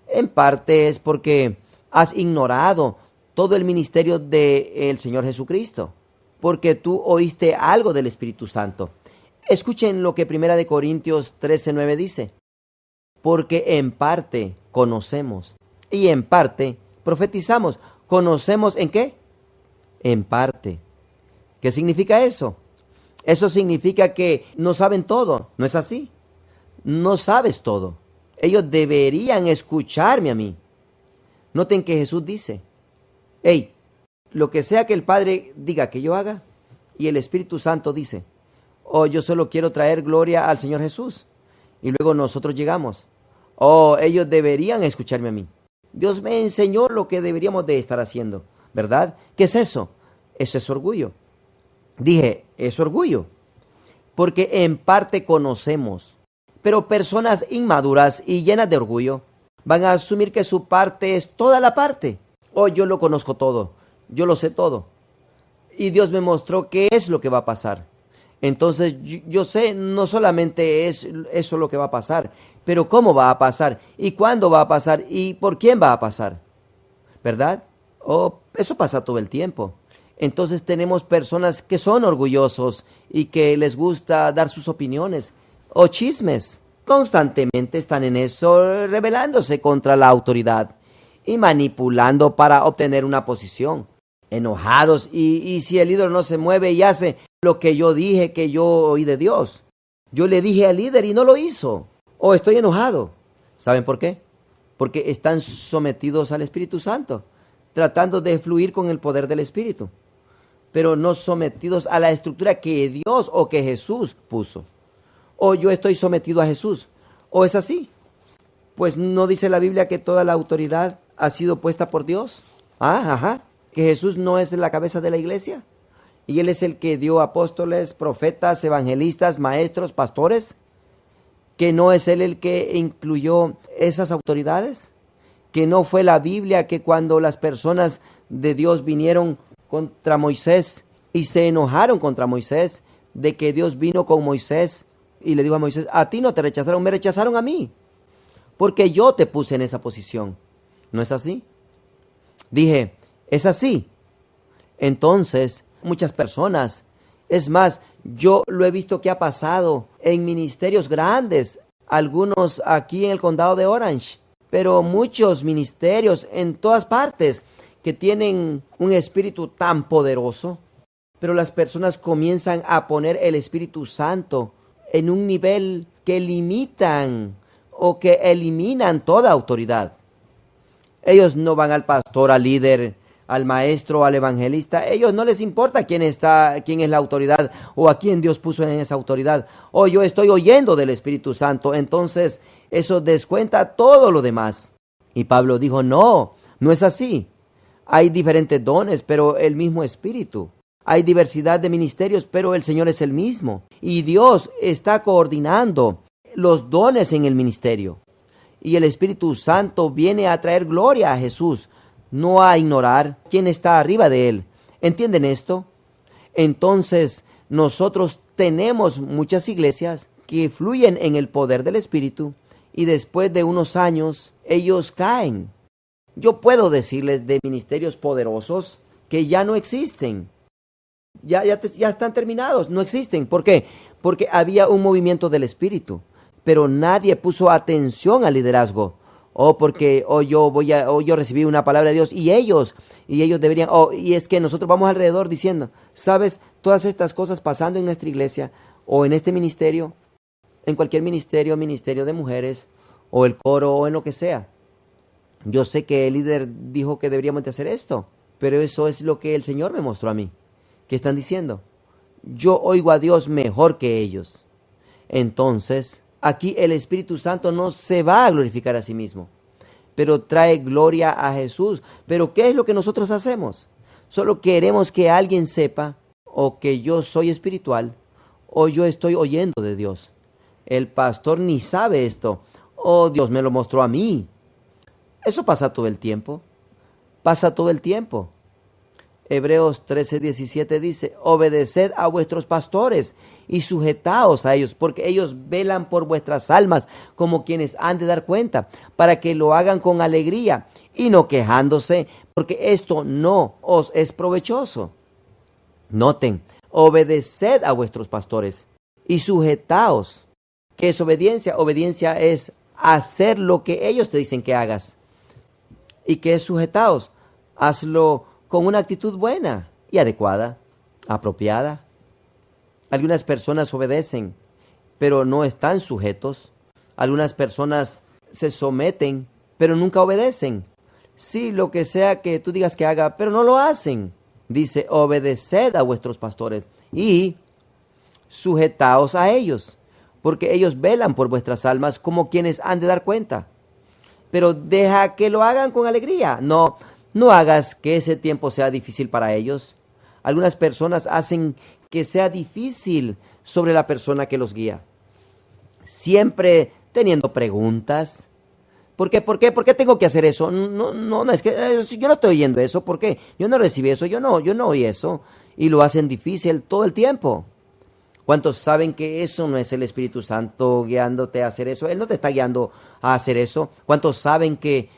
S1: En parte es porque has ignorado todo el ministerio del Señor Jesucristo, porque tú oíste algo del Espíritu Santo. Escuchen lo que 1 Corintios 13:9 dice. Porque en parte conocemos y en parte profetizamos. ¿Conocemos en qué? En parte. ¿Qué significa eso? Eso significa que no saben todo. ¿No es así? No sabes todo. Ellos deberían escucharme a mí. Noten que Jesús dice, hey, lo que sea que el Padre diga que yo haga, y el Espíritu Santo dice, oh, yo solo quiero traer gloria al Señor Jesús. Y luego nosotros llegamos, oh, ellos deberían escucharme a mí. Dios me enseñó lo que deberíamos de estar haciendo, ¿verdad? ¿Qué es eso? Eso es orgullo. Dije, es orgullo, porque en parte conocemos. Pero personas inmaduras y llenas de orgullo van a asumir que su parte es toda la parte. Oh, yo lo conozco todo, yo lo sé todo. Y Dios me mostró qué es lo que va a pasar. Entonces yo sé, no solamente es eso lo que va a pasar, pero cómo va a pasar, y cuándo va a pasar, y por quién va a pasar. ¿Verdad? Oh, eso pasa todo el tiempo. Entonces tenemos personas que son orgullosos y que les gusta dar sus opiniones o chismes. Constantemente están en eso, rebelándose contra la autoridad y manipulando para obtener una posición. Enojados y si el líder no se mueve y hace lo que yo dije que yo oí de Dios. Yo le dije al líder y no lo hizo. O estoy enojado. ¿Saben por qué? Porque están sometidos al Espíritu Santo, tratando de fluir con el poder del Espíritu, pero no sometidos a la estructura que Dios o que Jesús puso. O yo estoy sometido a Jesús. ¿O es así? Pues no dice la Biblia que toda la autoridad ha sido puesta por Dios. Que Jesús no es la cabeza de la iglesia. Y Él es el que dio apóstoles, profetas, evangelistas, maestros, pastores. Que no es Él el que incluyó esas autoridades. Que no fue la Biblia que cuando las personas de Dios vinieron contra Moisés y se enojaron contra Moisés, de que Dios vino con Moisés y le dijo a Moisés, a ti no te rechazaron, me rechazaron a mí, porque yo te puse en esa posición. ¿No es así? Dije, es así. Entonces, muchas personas, es más, yo lo he visto que ha pasado en ministerios grandes, algunos aquí en el condado de Orange, pero muchos ministerios en todas partes que tienen un espíritu tan poderoso, pero las personas comienzan a poner el Espíritu Santo en un nivel que limitan o que eliminan toda autoridad. Ellos no van al pastor, al líder, al maestro, al evangelista. Ellos no les importa quién es la autoridad o a quién Dios puso en esa autoridad. O yo estoy oyendo del Espíritu Santo, entonces eso descuenta todo lo demás. Y Pablo dijo, no es así. Hay diferentes dones, pero el mismo Espíritu. Hay diversidad de ministerios, pero el Señor es el mismo. Y Dios está coordinando los dones en el ministerio. Y el Espíritu Santo viene a traer gloria a Jesús, no a ignorar quién está arriba de Él. ¿Entienden esto? Entonces, nosotros tenemos muchas iglesias que fluyen en el poder del Espíritu y después de unos años, ellos caen. Yo puedo decirles de ministerios poderosos que ya no existen. Ya están terminados, no existen. ¿Por qué? Porque había un movimiento del Espíritu, pero nadie puso atención al liderazgo o porque yo recibí una palabra de Dios y ellos deberían, y es que nosotros vamos alrededor diciendo, ¿sabes? Todas estas cosas pasando en nuestra iglesia o en este ministerio, en cualquier ministerio de mujeres o el coro o en lo que sea. Yo sé que el líder dijo que deberíamos de hacer esto, pero eso es lo que el Señor me mostró a mí. ¿Qué están diciendo? Yo oigo a Dios mejor que ellos. Entonces, aquí el Espíritu Santo no se va a glorificar a sí mismo, pero trae gloria a Jesús. Pero ¿qué es lo que nosotros hacemos? Solo queremos que alguien sepa o que yo soy espiritual o yo estoy oyendo de Dios. El pastor ni sabe esto. Oh, Dios me lo mostró a mí. Eso pasa todo el tiempo. Pasa todo el tiempo. Hebreos 13:17 dice, obedeced a vuestros pastores y sujetaos a ellos, porque ellos velan por vuestras almas como quienes han de dar cuenta, para que lo hagan con alegría y no quejándose, porque esto no os es provechoso. Noten, obedeced a vuestros pastores y sujetaos. ¿Qué es obediencia? Obediencia es hacer lo que ellos te dicen que hagas. ¿Y qué es sujetaos? Hazlo con una actitud buena y adecuada, apropiada. Algunas personas obedecen, pero no están sujetos. Algunas personas se someten, pero nunca obedecen. Sí, lo que sea que tú digas que haga, pero no lo hacen. Dice, obedeced a vuestros pastores y sujetaos a ellos, porque ellos velan por vuestras almas como quienes han de dar cuenta. Pero deja que lo hagan con alegría. No hagas que ese tiempo sea difícil para ellos. Algunas personas hacen que sea difícil sobre la persona que los guía. Siempre teniendo preguntas. ¿Por qué? ¿Por qué tengo que hacer eso? No, es que yo no estoy oyendo eso. ¿Por qué? Yo no recibí eso. Yo no oí eso. Y lo hacen difícil todo el tiempo. ¿Cuántos saben que eso no es el Espíritu Santo guiándote a hacer eso? Él no te está guiando a hacer eso. ¿Cuántos saben que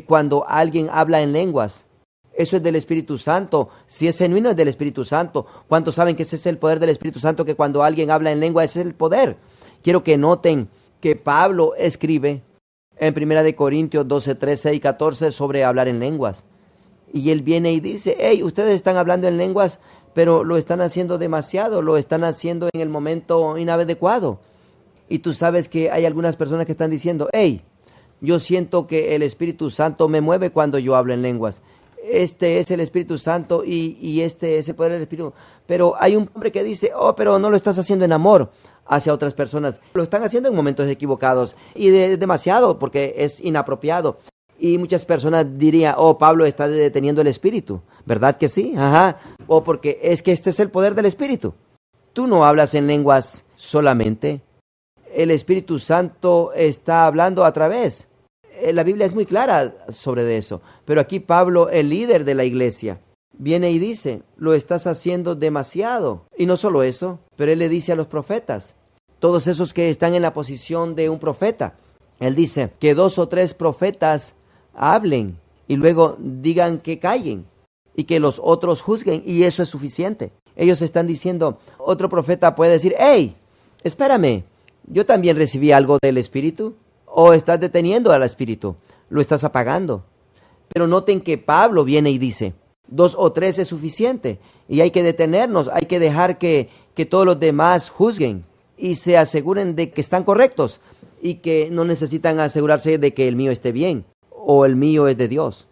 S1: cuando alguien habla en lenguas, eso es del Espíritu Santo? Si es genuino, es del Espíritu Santo. ¿Cuántos saben que ese es el poder del Espíritu Santo? Que cuando alguien habla en lengua, ese es el poder. Quiero que noten que Pablo escribe en 1 Corintios 12, 13 y 14 sobre hablar en lenguas. Y él viene y dice, hey, ustedes están hablando en lenguas, pero lo están haciendo demasiado, lo están haciendo en el momento inadecuado. Y tú sabes que hay algunas personas que están diciendo, hey, yo siento que el Espíritu Santo me mueve cuando yo hablo en lenguas. Este es el Espíritu Santo y este es el poder del Espíritu. Pero hay un hombre que dice, pero no lo estás haciendo en amor hacia otras personas. Lo están haciendo en momentos equivocados y demasiado porque es inapropiado. Y muchas personas dirían, Pablo está deteniendo el Espíritu. ¿Verdad que sí? Ajá. O porque es que este es el poder del Espíritu. Tú no hablas en lenguas solamente. El Espíritu Santo está hablando a través. La Biblia es muy clara sobre eso. Pero aquí Pablo, el líder de la iglesia, viene y dice, lo estás haciendo demasiado. Y no solo eso, pero él le dice a los profetas, todos esos que están en la posición de un profeta, él dice que 2 o 3 profetas hablen y luego digan que callen y que los otros juzguen, y eso es suficiente. Ellos están diciendo, otro profeta puede decir, hey, espérame, yo también recibí algo del Espíritu. O estás deteniendo al Espíritu, lo estás apagando. Pero noten que Pablo viene y dice, 2 o 3 es suficiente y hay que detenernos, hay que dejar que todos los demás juzguen y se aseguren de que están correctos y que no necesitan asegurarse de que el mío esté bien o el mío es de Dios.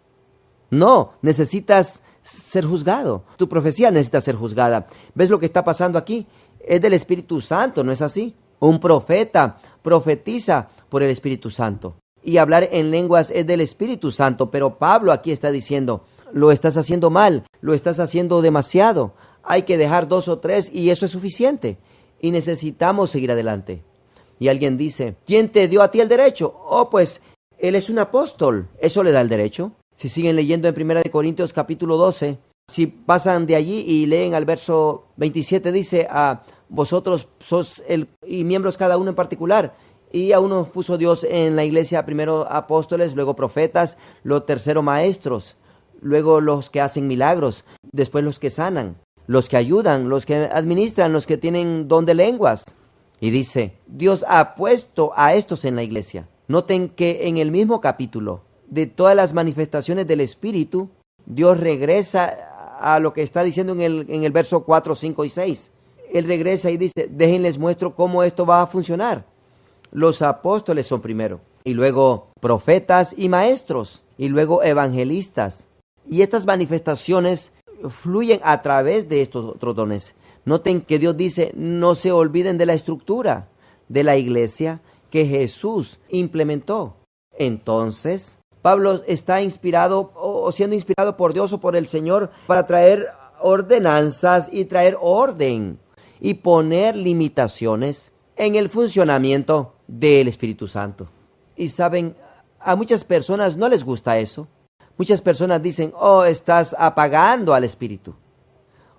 S1: No, necesitas ser juzgado. Tu profecía necesita ser juzgada. ¿Ves lo que está pasando aquí? Es del Espíritu Santo, ¿no es así? Un profeta profetiza por el Espíritu Santo. Y hablar en lenguas es del Espíritu Santo. Pero Pablo aquí está diciendo, lo estás haciendo mal, lo estás haciendo demasiado. Hay que dejar 2 o 3 y eso es suficiente. Y necesitamos seguir adelante. Y alguien dice, ¿quién te dio a ti el derecho? Pues él es un apóstol. ¿Eso le da el derecho? Si siguen leyendo en 1 Corintios capítulo 12, si pasan de allí y leen al verso 27, dice, vosotros sos y miembros cada uno en particular. Y a unos puso Dios en la iglesia, primero apóstoles, luego profetas, luego tercero maestros, luego los que hacen milagros, después los que sanan, los que ayudan, los que administran, los que tienen don de lenguas. Y dice, Dios ha puesto a estos en la iglesia. Noten que en el mismo capítulo de todas las manifestaciones del Espíritu, Dios regresa a lo que está diciendo en el verso 4, 5 y 6. Él regresa y dice, déjenles muestro cómo esto va a funcionar. Los apóstoles son primero, y luego profetas y maestros, y luego evangelistas. Y estas manifestaciones fluyen a través de estos otros dones. Noten que Dios dice, no se olviden de la estructura de la iglesia que Jesús implementó. Entonces, Pablo está inspirado o siendo inspirado por Dios o por el Señor para traer ordenanzas y traer orden y poner limitaciones en el funcionamiento del Espíritu Santo. Y saben, a muchas personas no les gusta eso. Muchas personas dicen, oh, estás apagando al Espíritu.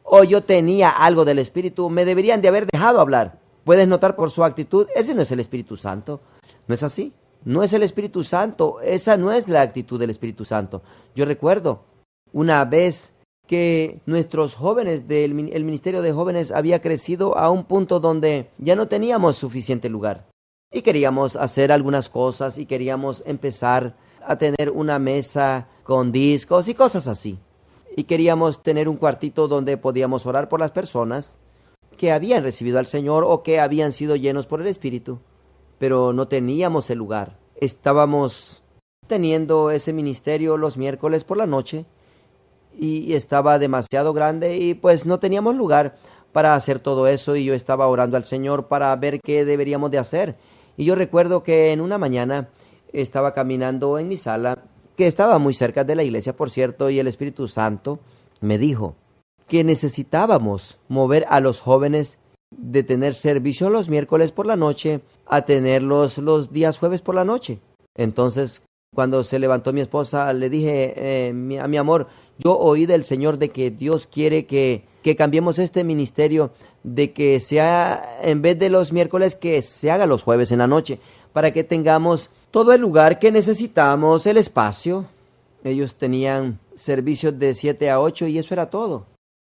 S1: O yo tenía algo del Espíritu, me deberían de haber dejado hablar. Puedes notar por su actitud, ese no es el Espíritu Santo. ¿No es así? No es el Espíritu Santo, esa no es la actitud del Espíritu Santo. Yo recuerdo una vez que nuestros jóvenes, el ministerio de jóvenes había crecido a un punto donde ya no teníamos suficiente lugar. Y queríamos hacer algunas cosas y queríamos empezar a tener una mesa con discos y cosas así. Y queríamos tener un cuartito donde podíamos orar por las personas que habían recibido al Señor o que habían sido llenos por el Espíritu. Pero no teníamos el lugar. Estábamos teniendo ese ministerio los miércoles por la noche y estaba demasiado grande y pues no teníamos lugar para hacer todo eso y yo estaba orando al Señor para ver qué deberíamos de hacer. Y yo recuerdo que en una mañana estaba caminando en mi sala, que estaba muy cerca de la iglesia, por cierto, y el Espíritu Santo me dijo que necesitábamos mover a los jóvenes de tener servicio los miércoles por la noche a tenerlos los días jueves por la noche. Entonces, cuando se levantó mi esposa, le dije, a mi amor, yo oí del Señor de que Dios quiere que cambiemos este ministerio, de que sea, en vez de los miércoles, que se haga los jueves en la noche, para que tengamos todo el lugar que necesitamos, el espacio. Ellos tenían servicios de 7 a 8 y eso era todo.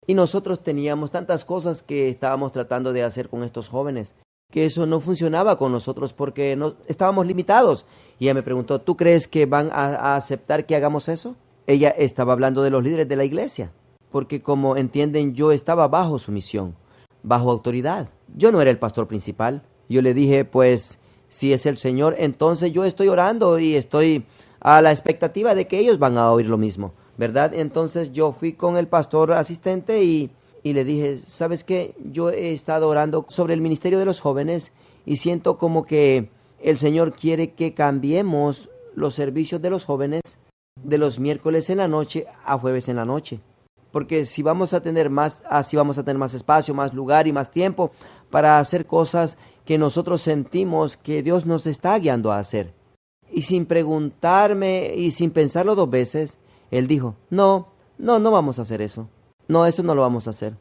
S1: Y nosotros teníamos tantas cosas que estábamos tratando de hacer con estos jóvenes, que eso no funcionaba con nosotros porque no, estábamos limitados. Y ella me preguntó, ¿tú crees que van a aceptar que hagamos eso? Ella estaba hablando de los líderes de la iglesia, porque como entienden, yo estaba bajo su misión, bajo autoridad. Yo no era el pastor principal. Yo le dije, pues, si es el Señor, entonces yo estoy orando y estoy a la expectativa de que ellos van a oír lo mismo, ¿verdad? Entonces yo fui con el pastor asistente y le dije, ¿sabes qué? Yo he estado orando sobre el ministerio de los jóvenes y siento como que el Señor quiere que cambiemos los servicios de los jóvenes de los miércoles en la noche a jueves en la noche. Porque si vamos a tener más, así vamos a tener más espacio, más lugar y más tiempo para hacer cosas que nosotros sentimos que Dios nos está guiando a hacer. Y sin preguntarme y sin pensarlo 2 veces, él dijo, no vamos a hacer eso. No, eso no lo vamos a hacer.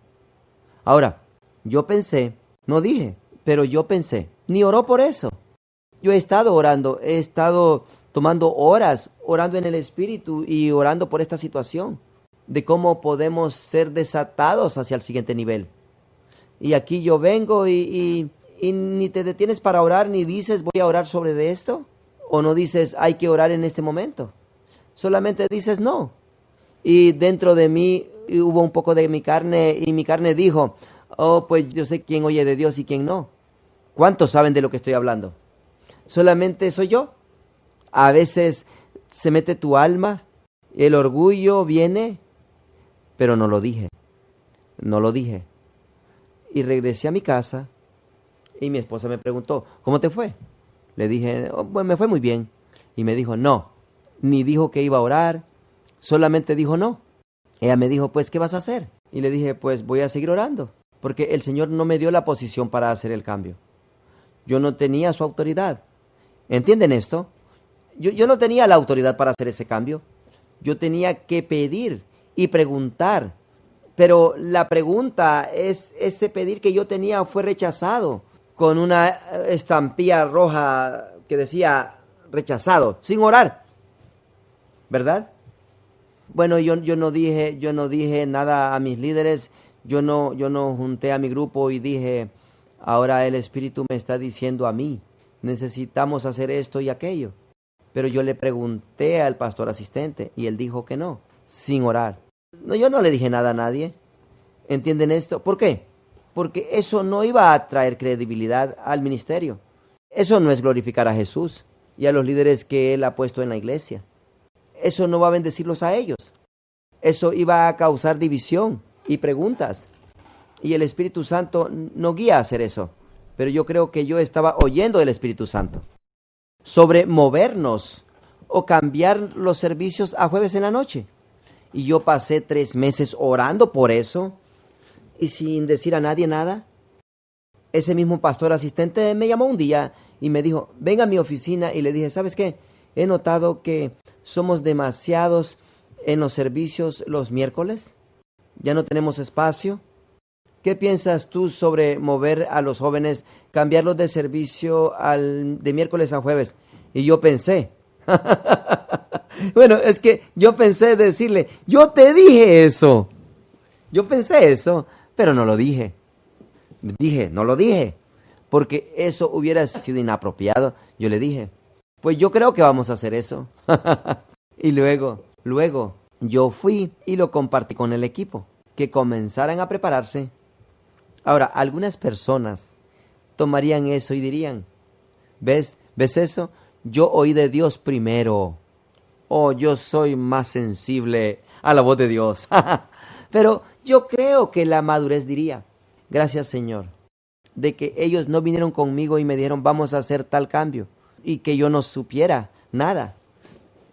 S1: Ahora, yo pensé, no dije, pero yo pensé, ni oró por eso. Yo he estado orando, he estado tomando horas, orando en el Espíritu y orando por esta situación, de cómo podemos ser desatados hacia el siguiente nivel. Y aquí yo vengo y ni te detienes para orar, ni dices voy a orar sobre de esto, o no dices hay que orar en este momento. Solamente dices no. Y dentro de mí hubo un poco de mi carne y mi carne dijo, oh, pues yo sé quién oye de Dios y quién no. ¿Cuántos saben de lo que estoy hablando? Solamente soy yo. A veces se mete tu alma, el orgullo viene, pero no lo dije. Y regresé a mi casa y mi esposa me preguntó, ¿cómo te fue? Le dije, oh, pues me fue muy bien. Y me dijo, no, ni dijo que iba a orar, solamente dijo no. Ella me dijo, pues, ¿qué vas a hacer? Y le dije, pues voy a seguir orando, porque el Señor no me dio la posición para hacer el cambio. Yo no tenía su autoridad. ¿Entienden esto? Yo no tenía la autoridad para hacer ese cambio. Yo tenía que pedir y preguntar. Pero la pregunta ese pedir que yo tenía fue rechazado con una estampilla roja que decía rechazado, sin orar. ¿Verdad? Bueno, yo no dije nada a mis líderes. Yo no junté a mi grupo y dije, ahora el Espíritu me está diciendo a mí, necesitamos hacer esto y aquello. Pero yo le pregunté al pastor asistente y él dijo que no, sin orar. No, yo no le dije nada a nadie. ¿Entienden esto? ¿Por qué? Porque eso no iba a traer credibilidad al ministerio. Eso no es glorificar a Jesús y a los líderes que Él ha puesto en la iglesia. Eso no va a bendecirlos a ellos. Eso iba a causar división y preguntas. Y el Espíritu Santo no guía a hacer eso. Pero yo creo que yo estaba oyendo del Espíritu Santo sobre movernos o cambiar los servicios a jueves en la noche. Y yo pasé 3 meses orando por eso y sin decir a nadie nada. Ese mismo pastor asistente me llamó un día y me dijo, ven a mi oficina, y le dije, ¿sabes qué? He notado que somos demasiados en los servicios los miércoles. Ya no tenemos espacio. ¿Qué piensas tú sobre mover a los jóvenes, cambiarlos de servicio de miércoles a jueves? Y yo pensé, bueno, es que yo pensé decirle, yo te dije eso. Yo pensé eso, pero no lo dije. No lo dije, porque eso hubiera sido inapropiado. Yo le dije, pues yo creo que vamos a hacer eso. Y luego, yo fui y lo compartí con el equipo, que comenzaran a prepararse. Ahora, algunas personas tomarían eso y dirían, ¿ves eso? Yo oí de Dios primero. Oh, yo soy más sensible a la voz de Dios. Pero yo creo que la madurez diría, gracias Señor, de que ellos no vinieron conmigo y me dijeron vamos a hacer tal cambio y que yo no supiera nada,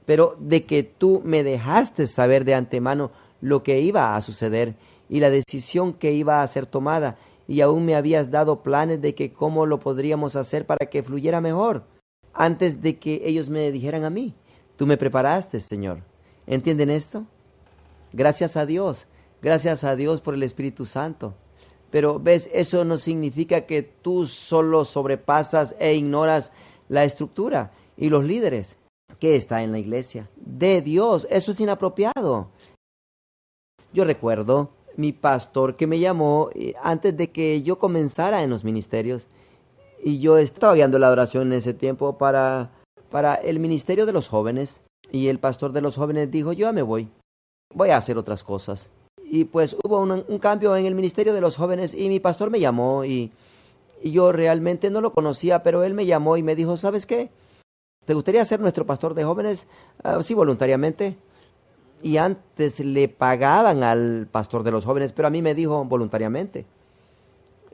S1: pero de que tú me dejaste saber de antemano lo que iba a suceder y la decisión que iba a ser tomada, y aún me habías dado planes de que cómo lo podríamos hacer para que fluyera mejor antes de que ellos me dijeran a mí. Tú me preparaste, Señor. ¿Entienden esto? Gracias a Dios por el Espíritu Santo. Pero ves, eso no significa que tú solo sobrepasas e ignoras la estructura y los líderes que está en la iglesia de Dios. Eso es inapropiado. Yo recuerdo mi pastor que me llamó antes de que yo comenzara en los ministerios, y yo estaba guiando la oración en ese tiempo para el ministerio de los jóvenes, y el pastor de los jóvenes dijo, yo ya me voy a hacer otras cosas. Y pues hubo un cambio en el ministerio de los jóvenes y mi pastor me llamó y yo realmente no lo conocía, pero él me llamó y me dijo, ¿sabes qué? ¿Te gustaría ser nuestro pastor de jóvenes? Sí, voluntariamente. Y antes le pagaban al pastor de los jóvenes, pero a mí me dijo voluntariamente.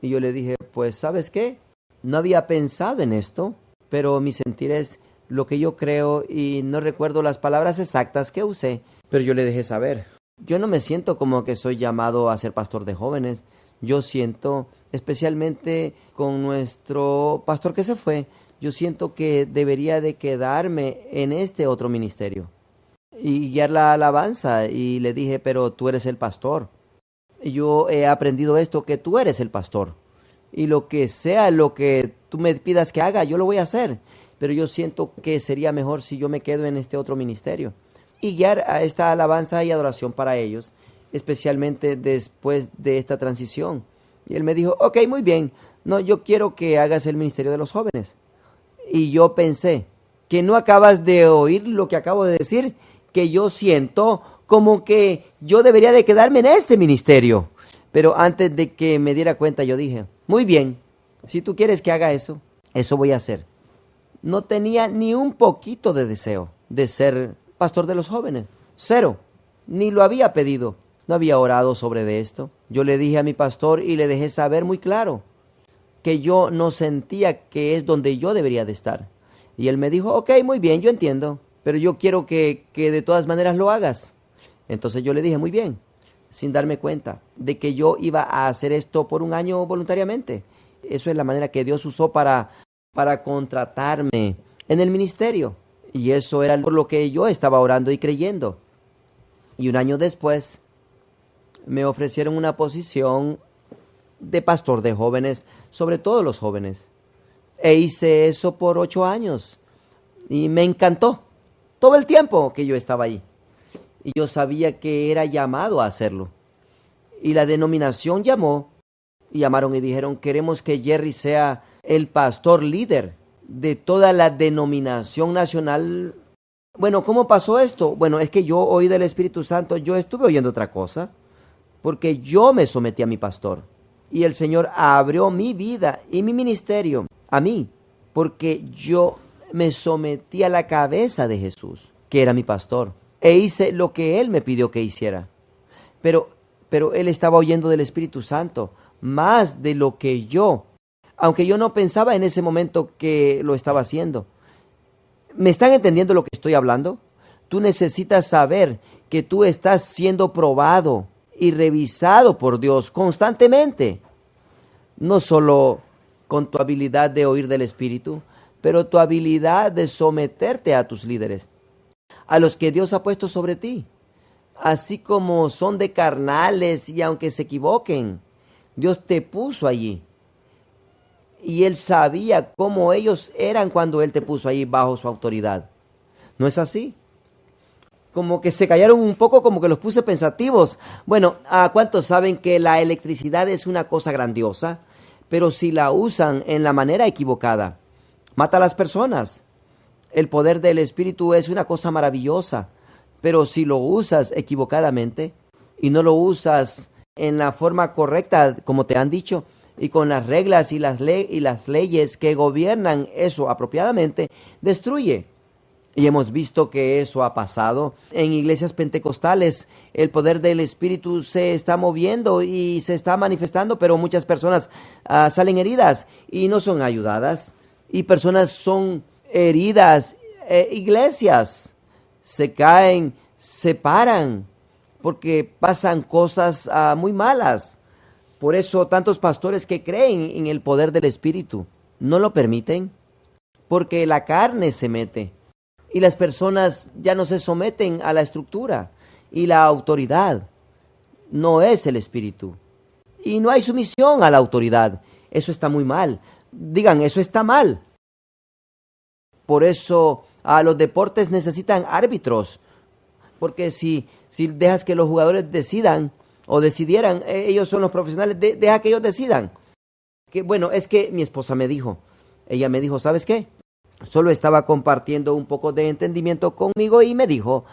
S1: Y yo le dije, pues, ¿sabes qué? No había pensado en esto, pero mi sentir es lo que yo creo y no recuerdo las palabras exactas que usé, pero yo le dejé saber. Yo no me siento como que soy llamado a ser pastor de jóvenes. Yo siento, especialmente con nuestro pastor que se fue, yo siento que debería de quedarme en este otro ministerio y guiar la alabanza. Y le dije, pero tú eres el pastor. Y yo he aprendido esto, que tú eres el pastor. Y lo que sea lo que tú me pidas que haga, yo lo voy a hacer. Pero yo siento que sería mejor si yo me quedo en este otro ministerio y guiar a esta alabanza y adoración para ellos, especialmente después de esta transición. Y él me dijo, ok, muy bien, no, yo quiero que hagas el ministerio de los jóvenes. Y yo pensé, que no acabas de oír lo que acabo de decir, que yo siento como que yo debería de quedarme en este ministerio. Pero antes de que me diera cuenta, yo dije, muy bien, si tú quieres que haga eso, eso voy a hacer. No tenía ni un poquito de deseo de ser pastor de los jóvenes. Cero. Ni lo había pedido. No había orado sobre de esto. Yo le dije a mi pastor y le dejé saber muy claro que yo no sentía que es donde yo debería de estar. Y él me dijo, ok, muy bien, yo entiendo, pero yo quiero que de todas maneras lo hagas. Entonces yo le dije, muy bien, sin darme cuenta de que yo iba a hacer esto por un año voluntariamente. Eso es la manera que Dios usó para contratarme en el ministerio. Y eso era por lo que yo estaba orando y creyendo. Y un año después me ofrecieron una posición de pastor de jóvenes, sobre todo los jóvenes. E hice eso por 8 años. Y me encantó todo el tiempo que yo estaba ahí. Y yo sabía que era llamado a hacerlo. Y la denominación llamaron y dijeron, queremos que Jerry sea el pastor líder de toda la denominación nacional. Bueno, ¿cómo pasó esto? Bueno, es que yo oí del Espíritu Santo, yo estuve oyendo otra cosa, porque yo me sometí a mi pastor. Y el Señor abrió mi vida y mi ministerio a mí, porque yo me sometí a la cabeza de Jesús, que era mi pastor, e hice lo que Él me pidió que hiciera. Pero Él estaba oyendo del Espíritu Santo, más de lo que yo, aunque yo no pensaba en ese momento que lo estaba haciendo. ¿Me están entendiendo lo que estoy hablando? Tú necesitas saber que tú estás siendo probado y revisado por Dios constantemente. No solo con tu habilidad de oír del Espíritu, pero tu habilidad de someterte a tus líderes, a los que Dios ha puesto sobre ti. Así como son de carnales y aunque se equivoquen, Dios te puso allí. Y Él sabía cómo ellos eran cuando Él te puso ahí bajo su autoridad. ¿No es así? Como que se callaron un poco, como que los puse pensativos. Bueno, ¿a cuántos saben que la electricidad es una cosa grandiosa? Pero si la usan en la manera equivocada, mata a las personas. El poder del Espíritu es una cosa maravillosa, pero si lo usas equivocadamente y no lo usas en la forma correcta, como te han dicho, y con las reglas y las leyes que gobiernan eso apropiadamente, destruye. Y hemos visto que eso ha pasado en iglesias pentecostales. El poder del Espíritu se está moviendo y se está manifestando, pero muchas personas salen heridas y no son ayudadas. Y personas son heridas, iglesias se caen, se paran, porque pasan cosas muy malas. Por eso tantos pastores que creen en el poder del Espíritu no lo permiten, porque la carne se mete y las personas ya no se someten a la estructura y la autoridad. No es el Espíritu. Y no hay sumisión a la autoridad. Eso está muy mal. Digan, eso está mal. Por eso los deportes necesitan árbitros, porque si dejas que los jugadores decidan, o decidieran, ellos son los profesionales, deja que ellos decidan. Que bueno, es que mi esposa me dijo, ella me dijo, ¿sabes qué? Solo estaba compartiendo un poco de entendimiento conmigo y me dijo,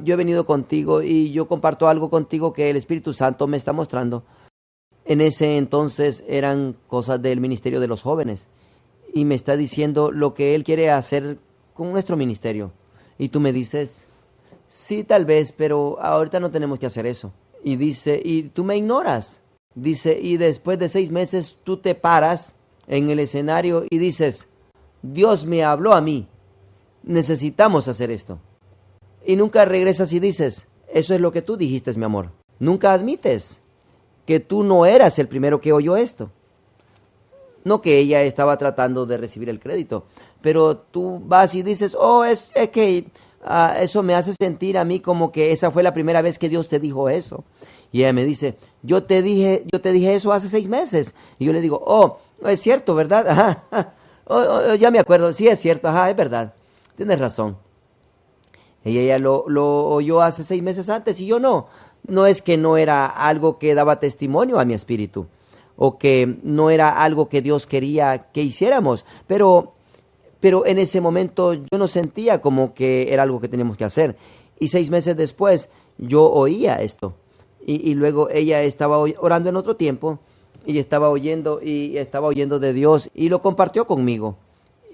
S1: yo he venido contigo y yo comparto algo contigo que el Espíritu Santo me está mostrando. En ese entonces eran cosas del ministerio de los jóvenes y me está diciendo lo que Él quiere hacer con nuestro ministerio. Y tú me dices, sí, tal vez, pero ahorita no tenemos que hacer eso. Y dice, y tú me ignoras. Dice, y después de 6 meses tú te paras en el escenario y dices, Dios me habló a mí, necesitamos hacer esto. Y nunca regresas y dices, eso es lo que tú dijiste, mi amor. Nunca admites que tú no eras el primero que oyó esto. No que ella estaba tratando de recibir el crédito, pero tú vas y dices, es que eso me hace sentir a mí como que esa fue la primera vez que Dios te dijo eso. Y ella me dice, yo te dije eso hace 6 meses. Y yo le digo, es cierto, ¿verdad? Ajá. Ya me acuerdo, sí es cierto, es verdad, tienes razón. Ella lo oyó hace 6 meses antes y yo no. No es que no era algo que daba testimonio a mi espíritu, o que no era algo que Dios quería que hiciéramos, pero en ese momento yo no sentía como que era algo que teníamos que hacer. Y 6 meses después yo oía esto. Y luego ella estaba orando en otro tiempo y estaba oyendo de Dios y lo compartió conmigo.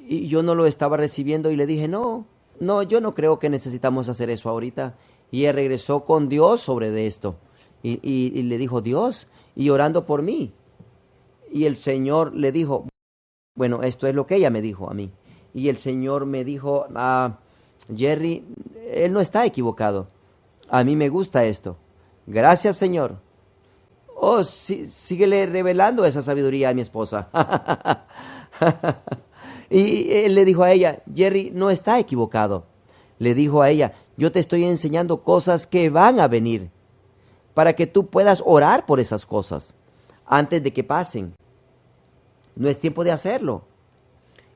S1: Y yo no lo estaba recibiendo y le dije, no, yo no creo que necesitamos hacer eso ahorita. Y ella regresó con Dios sobre de esto. Y le dijo, Dios, y orando por mí. Y el Señor le dijo, bueno, esto es lo que ella me dijo a mí. Y el Señor me dijo, Jerry, él no está equivocado. A mí me gusta esto. Gracias, Señor. Síguele revelando esa sabiduría a mi esposa. Y él le dijo a ella, Jerry no está equivocado. Le dijo a ella, yo te estoy enseñando cosas que van a venir para que tú puedas orar por esas cosas antes de que pasen. No es tiempo de hacerlo.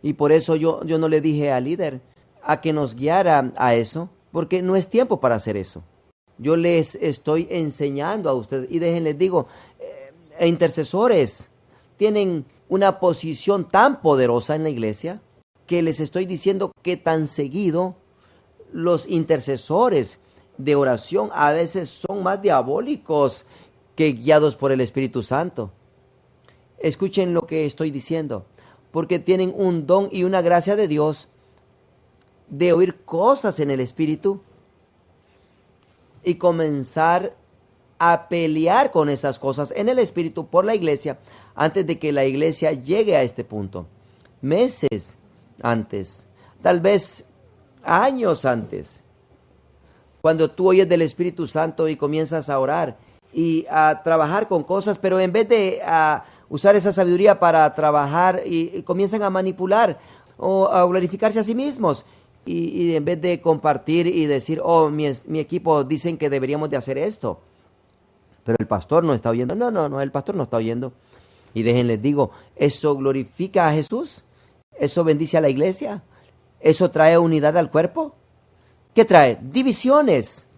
S1: Y por eso yo no le dije al líder a que nos guiara a eso, porque no es tiempo para hacer eso. Yo les estoy enseñando a ustedes, y déjenles digo, intercesores tienen una posición tan poderosa en la iglesia, que les estoy diciendo que tan seguido los intercesores de oración a veces son más diabólicos que guiados por el Espíritu Santo. Escuchen lo que estoy diciendo, porque tienen un don y una gracia de Dios de oír cosas en el Espíritu y comenzar a pelear con esas cosas en el Espíritu por la iglesia antes de que la iglesia llegue a este punto. Meses antes, tal vez años antes. Cuando tú oyes del Espíritu Santo y comienzas a orar y a trabajar con cosas, pero en vez de usar esa sabiduría para trabajar y comienzan a manipular o a glorificarse a sí mismos. Y en vez de compartir y decir, mi equipo dicen que deberíamos de hacer esto, pero el pastor no está oyendo. No, el pastor no está oyendo. Y déjenles digo, ¿eso glorifica a Jesús? ¿Eso bendice a la iglesia? ¿Eso trae unidad al cuerpo? ¿Qué trae? Divisiones.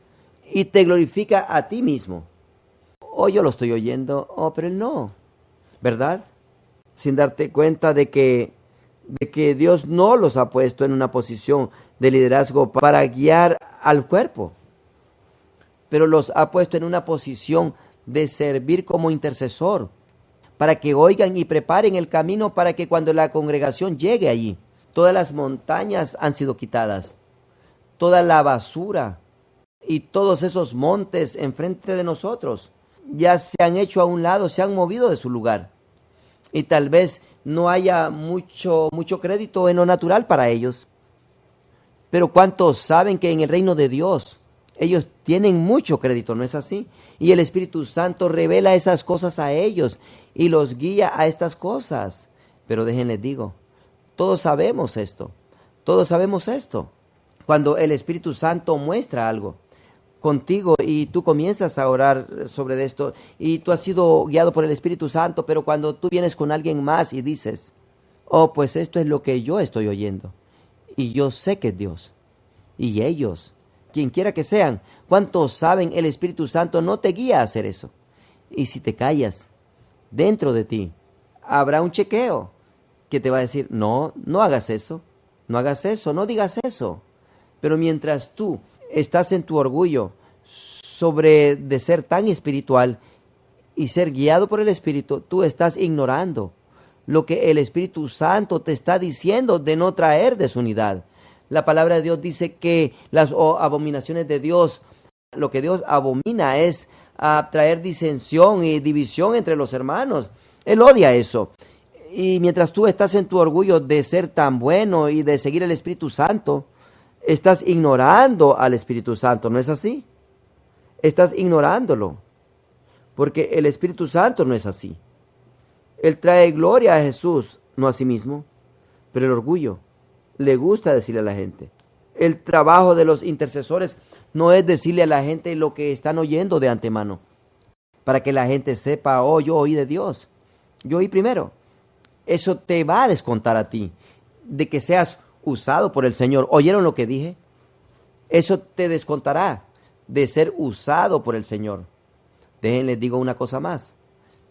S1: Y te glorifica a ti mismo. Yo lo estoy oyendo, pero él no. ¿Verdad? Sin darte cuenta de que Dios no los ha puesto en una posición de liderazgo para guiar al cuerpo, pero los ha puesto en una posición de servir como intercesor, para que oigan y preparen el camino para que cuando la congregación llegue allí, todas las montañas han sido quitadas, toda la basura y todos esos montes enfrente de nosotros ya se han hecho a un lado, se han movido de su lugar. Y tal vez no haya mucho crédito en lo natural para ellos. Pero ¿cuántos saben que en el reino de Dios ellos tienen mucho crédito? ¿No es así? Y el Espíritu Santo revela esas cosas a ellos y los guía a estas cosas. Pero déjenles digo, todos sabemos esto. Todos sabemos esto. Cuando el Espíritu Santo muestra algo contigo y tú comienzas a orar sobre esto y tú has sido guiado por el Espíritu Santo, pero cuando tú vienes con alguien más y dices, pues esto es lo que yo estoy oyendo y yo sé que es Dios, y ellos, quien quiera que sean, ¿cuántos saben el Espíritu Santo no te guía a hacer eso? Y si te callas, dentro de ti habrá un chequeo que te va a decir, no hagas eso, no digas eso. Pero mientras tú estás en tu orgullo sobre de ser tan espiritual y ser guiado por el Espíritu, tú estás ignorando lo que el Espíritu Santo te está diciendo de no traer desunidad. La palabra de Dios dice que las abominaciones de Dios, lo que Dios abomina es traer disensión y división entre los hermanos. Él odia eso. Y mientras tú estás en tu orgullo de ser tan bueno y de seguir el Espíritu Santo, estás ignorando al Espíritu Santo, ¿no es así? Estás ignorándolo, porque el Espíritu Santo no es así. Él trae gloria a Jesús, no a sí mismo, pero el orgullo le gusta decirle a la gente. El trabajo de los intercesores no es decirle a la gente lo que están oyendo de antemano, para que la gente sepa, yo oí de Dios, yo oí primero. Eso te va a descontar a ti, de que seas usado por el Señor. ¿Oyeron lo que dije? Eso te descontará de ser usado por el Señor. Déjenles digo una cosa más.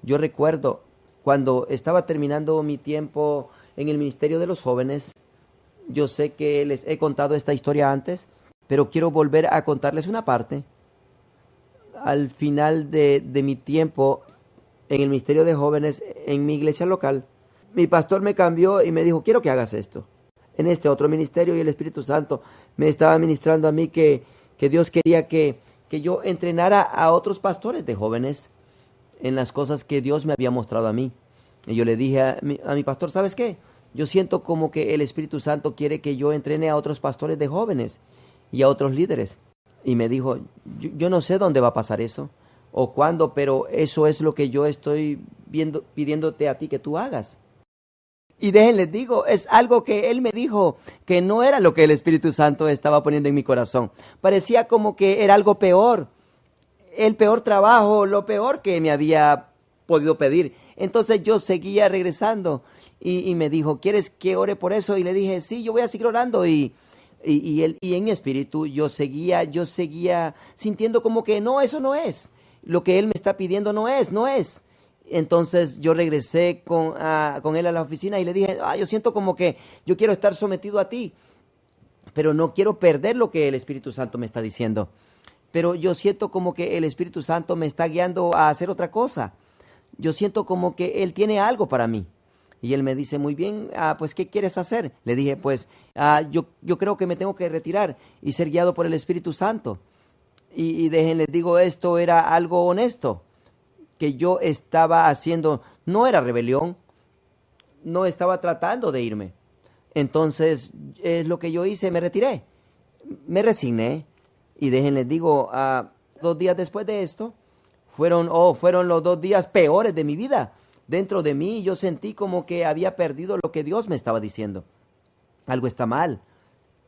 S1: Yo recuerdo cuando estaba terminando mi tiempo en el ministerio de los jóvenes, yo sé que les he contado esta historia antes, pero quiero volver a contarles una parte. Al final de mi tiempo en el ministerio de jóvenes en mi iglesia local, mi pastor me cambió y me dijo, quiero que hagas esto en este otro ministerio, y el Espíritu Santo me estaba ministrando a mí que Dios quería que yo entrenara a otros pastores de jóvenes en las cosas que Dios me había mostrado a mí. Y yo le dije a mi pastor, ¿sabes qué? Yo siento como que el Espíritu Santo quiere que yo entrene a otros pastores de jóvenes y a otros líderes. Y me dijo, yo no sé dónde va a pasar eso o cuándo, pero eso es lo que yo estoy pidiéndote a ti que tú hagas. Y déjenles digo, es algo que él me dijo que no era lo que el Espíritu Santo estaba poniendo en mi corazón. Parecía como que era algo peor, el peor trabajo, lo peor que me había podido pedir. Entonces yo seguía regresando y me dijo, ¿quieres que ore por eso? Y le dije, sí, yo voy a seguir orando. Y en mi espíritu yo seguía sintiendo como que no, eso no es. Lo que él me está pidiendo no es. Entonces yo regresé con él a la oficina y le dije, yo siento como que yo quiero estar sometido a ti, pero no quiero perder lo que el Espíritu Santo me está diciendo. Pero yo siento como que el Espíritu Santo me está guiando a hacer otra cosa. Yo siento como que Él tiene algo para mí. Y él me dice, muy bien, pues, ¿qué quieres hacer? Le dije, pues, yo creo que me tengo que retirar y ser guiado por el Espíritu Santo. Y déjenles digo, esto era algo honesto que yo estaba haciendo. No era rebelión, no estaba tratando de irme. Entonces, es lo que yo hice, me retiré, me resigné. Y déjenles digo, 2 días después de esto, fueron los 2 días peores de mi vida. Dentro de mí yo sentí como que había perdido lo que Dios me estaba diciendo. Algo está mal.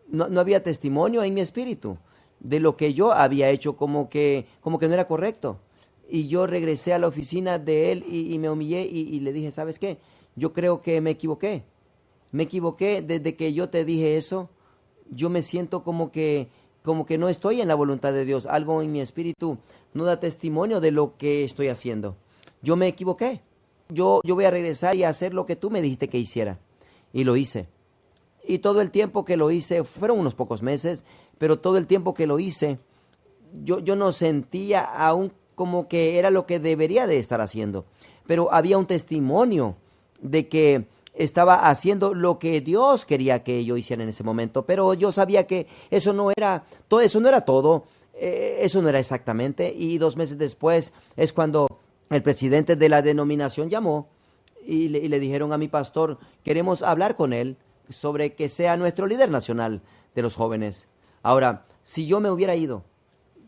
S1: No había testimonio en mi espíritu de lo que yo había hecho, como que no era correcto. Y yo regresé a la oficina de él y me humillé y le dije, ¿sabes qué? Yo creo que me equivoqué. Me equivoqué desde que yo te dije eso. Yo me siento como que no estoy en la voluntad de Dios. Algo en mi espíritu no da testimonio de lo que estoy haciendo. Yo me equivoqué. Yo voy a regresar y a hacer lo que tú me dijiste que hiciera. Y lo hice. Y todo el tiempo que lo hice, fueron unos pocos meses, pero todo el tiempo que lo hice, yo no sentía aún como que era lo que debería de estar haciendo. Pero había un testimonio de que estaba haciendo lo que Dios quería que yo hiciera en ese momento. Pero yo sabía que eso no era todo, eso no era exactamente. Y 2 meses después es cuando el presidente de la denominación llamó y le dijeron a mi pastor, queremos hablar con él sobre que sea nuestro líder nacional de los jóvenes. Ahora, si yo me hubiera ido,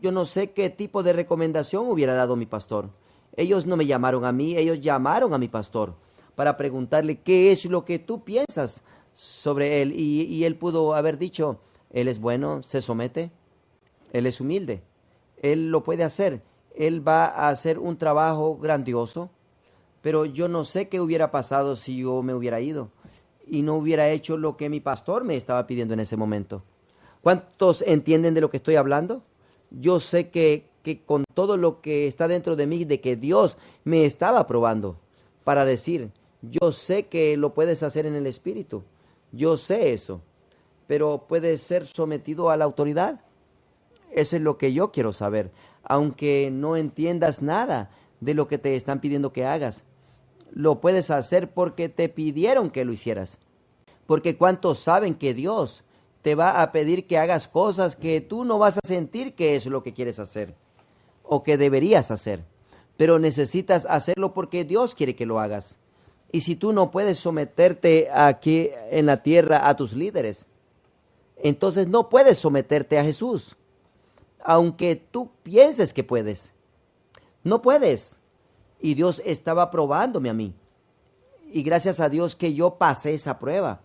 S1: yo no sé qué tipo de recomendación hubiera dado mi pastor. Ellos no me llamaron a mí, ellos llamaron a mi pastor para preguntarle qué es lo que tú piensas sobre él. Y él pudo haber dicho, él es bueno, se somete, él es humilde, él lo puede hacer. Él va a hacer un trabajo grandioso, pero yo no sé qué hubiera pasado si yo me hubiera ido y no hubiera hecho lo que mi pastor me estaba pidiendo en ese momento. ¿Cuántos entienden de lo que estoy hablando? Yo sé que con todo lo que está dentro de mí, de que Dios me estaba probando para decir, yo sé que lo puedes hacer en el Espíritu, yo sé eso, pero puedes ser sometido a la autoridad. Eso es lo que yo quiero saber. Aunque no entiendas nada de lo que te están pidiendo que hagas, lo puedes hacer porque te pidieron que lo hicieras. Porque cuántos saben que Dios te va a pedir que hagas cosas que tú no vas a sentir que es lo que quieres hacer o que deberías hacer, pero necesitas hacerlo porque Dios quiere que lo hagas. Y si tú no puedes someterte aquí en la tierra a tus líderes, entonces no puedes someterte a Jesús. Aunque tú pienses que puedes, no puedes. Y Dios estaba probándome a mí. Y gracias a Dios que yo pasé esa prueba,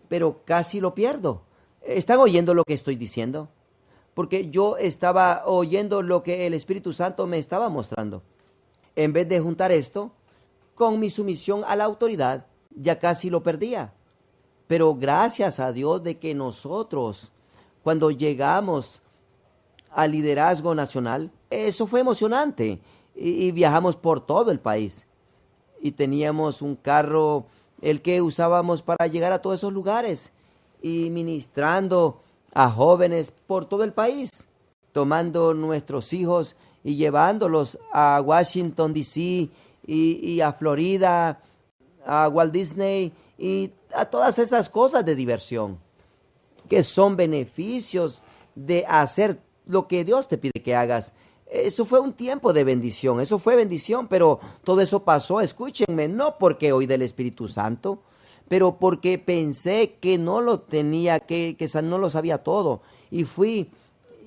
S1: pero casi lo pierdo. ¿Están oyendo lo que estoy diciendo? Porque yo estaba oyendo lo que el Espíritu Santo me estaba mostrando. En vez de juntar esto con mi sumisión a la autoridad, ya casi lo perdía. Pero gracias a Dios de que nosotros, cuando llegamos al liderazgo nacional, eso fue emocionante y viajamos por todo el país y teníamos un carro el que usábamos para llegar a todos esos lugares y ministrando a jóvenes por todo el país, tomando nuestros hijos y llevándolos a Washington D.C. y a Florida, a Walt Disney y a todas esas cosas de diversión que son beneficios de hacer lo que Dios te pide que hagas. Eso fue un tiempo de bendición, eso fue bendición, pero todo eso pasó, escúchenme, no porque oí del Espíritu Santo, pero porque pensé que no lo tenía, que no lo sabía todo, y fui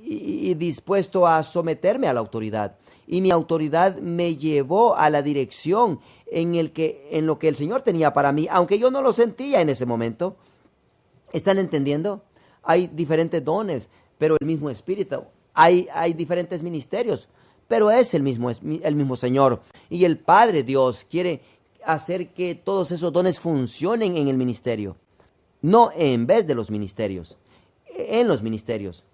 S1: y dispuesto a someterme a la autoridad, y mi autoridad me llevó a la dirección en lo que el Señor tenía para mí, aunque yo no lo sentía en ese momento. ¿Están entendiendo? Hay diferentes dones, pero el mismo Espíritu. Hay diferentes ministerios, pero es el mismo Señor. Y el Padre Dios quiere hacer que todos esos dones funcionen en el ministerio. No en vez de los ministerios, en los ministerios.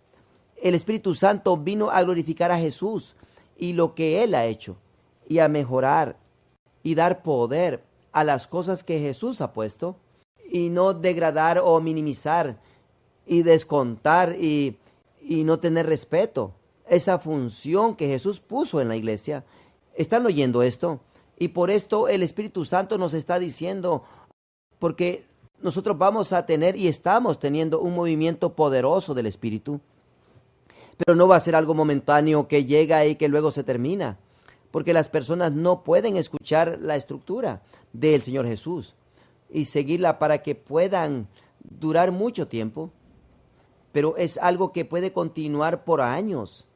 S1: El Espíritu Santo vino a glorificar a Jesús y lo que Él ha hecho, y a mejorar y dar poder a las cosas que Jesús ha puesto, y no degradar o minimizar y descontar y no tener respeto esa función que Jesús puso en la iglesia. ¿Están oyendo esto? Y por esto el Espíritu Santo nos está diciendo, porque nosotros vamos a tener y estamos teniendo un movimiento poderoso del Espíritu, pero no va a ser algo momentáneo que llega y que luego se termina, porque las personas no pueden escuchar la estructura del Señor Jesús y seguirla para que puedan durar mucho tiempo, pero es algo que puede continuar por años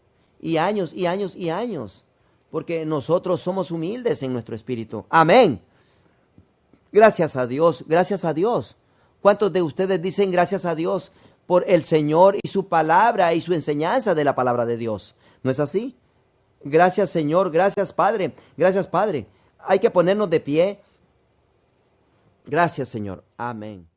S1: y años y años y años, porque nosotros somos humildes en nuestro espíritu. Amén. Gracias a Dios, gracias a Dios. ¿Cuántos de ustedes dicen gracias a Dios por el Señor y su palabra y su enseñanza de la palabra de Dios? ¿No es así? Gracias, Señor, gracias, Padre, gracias, Padre. Hay que ponernos de pie. Gracias, Señor. Amén.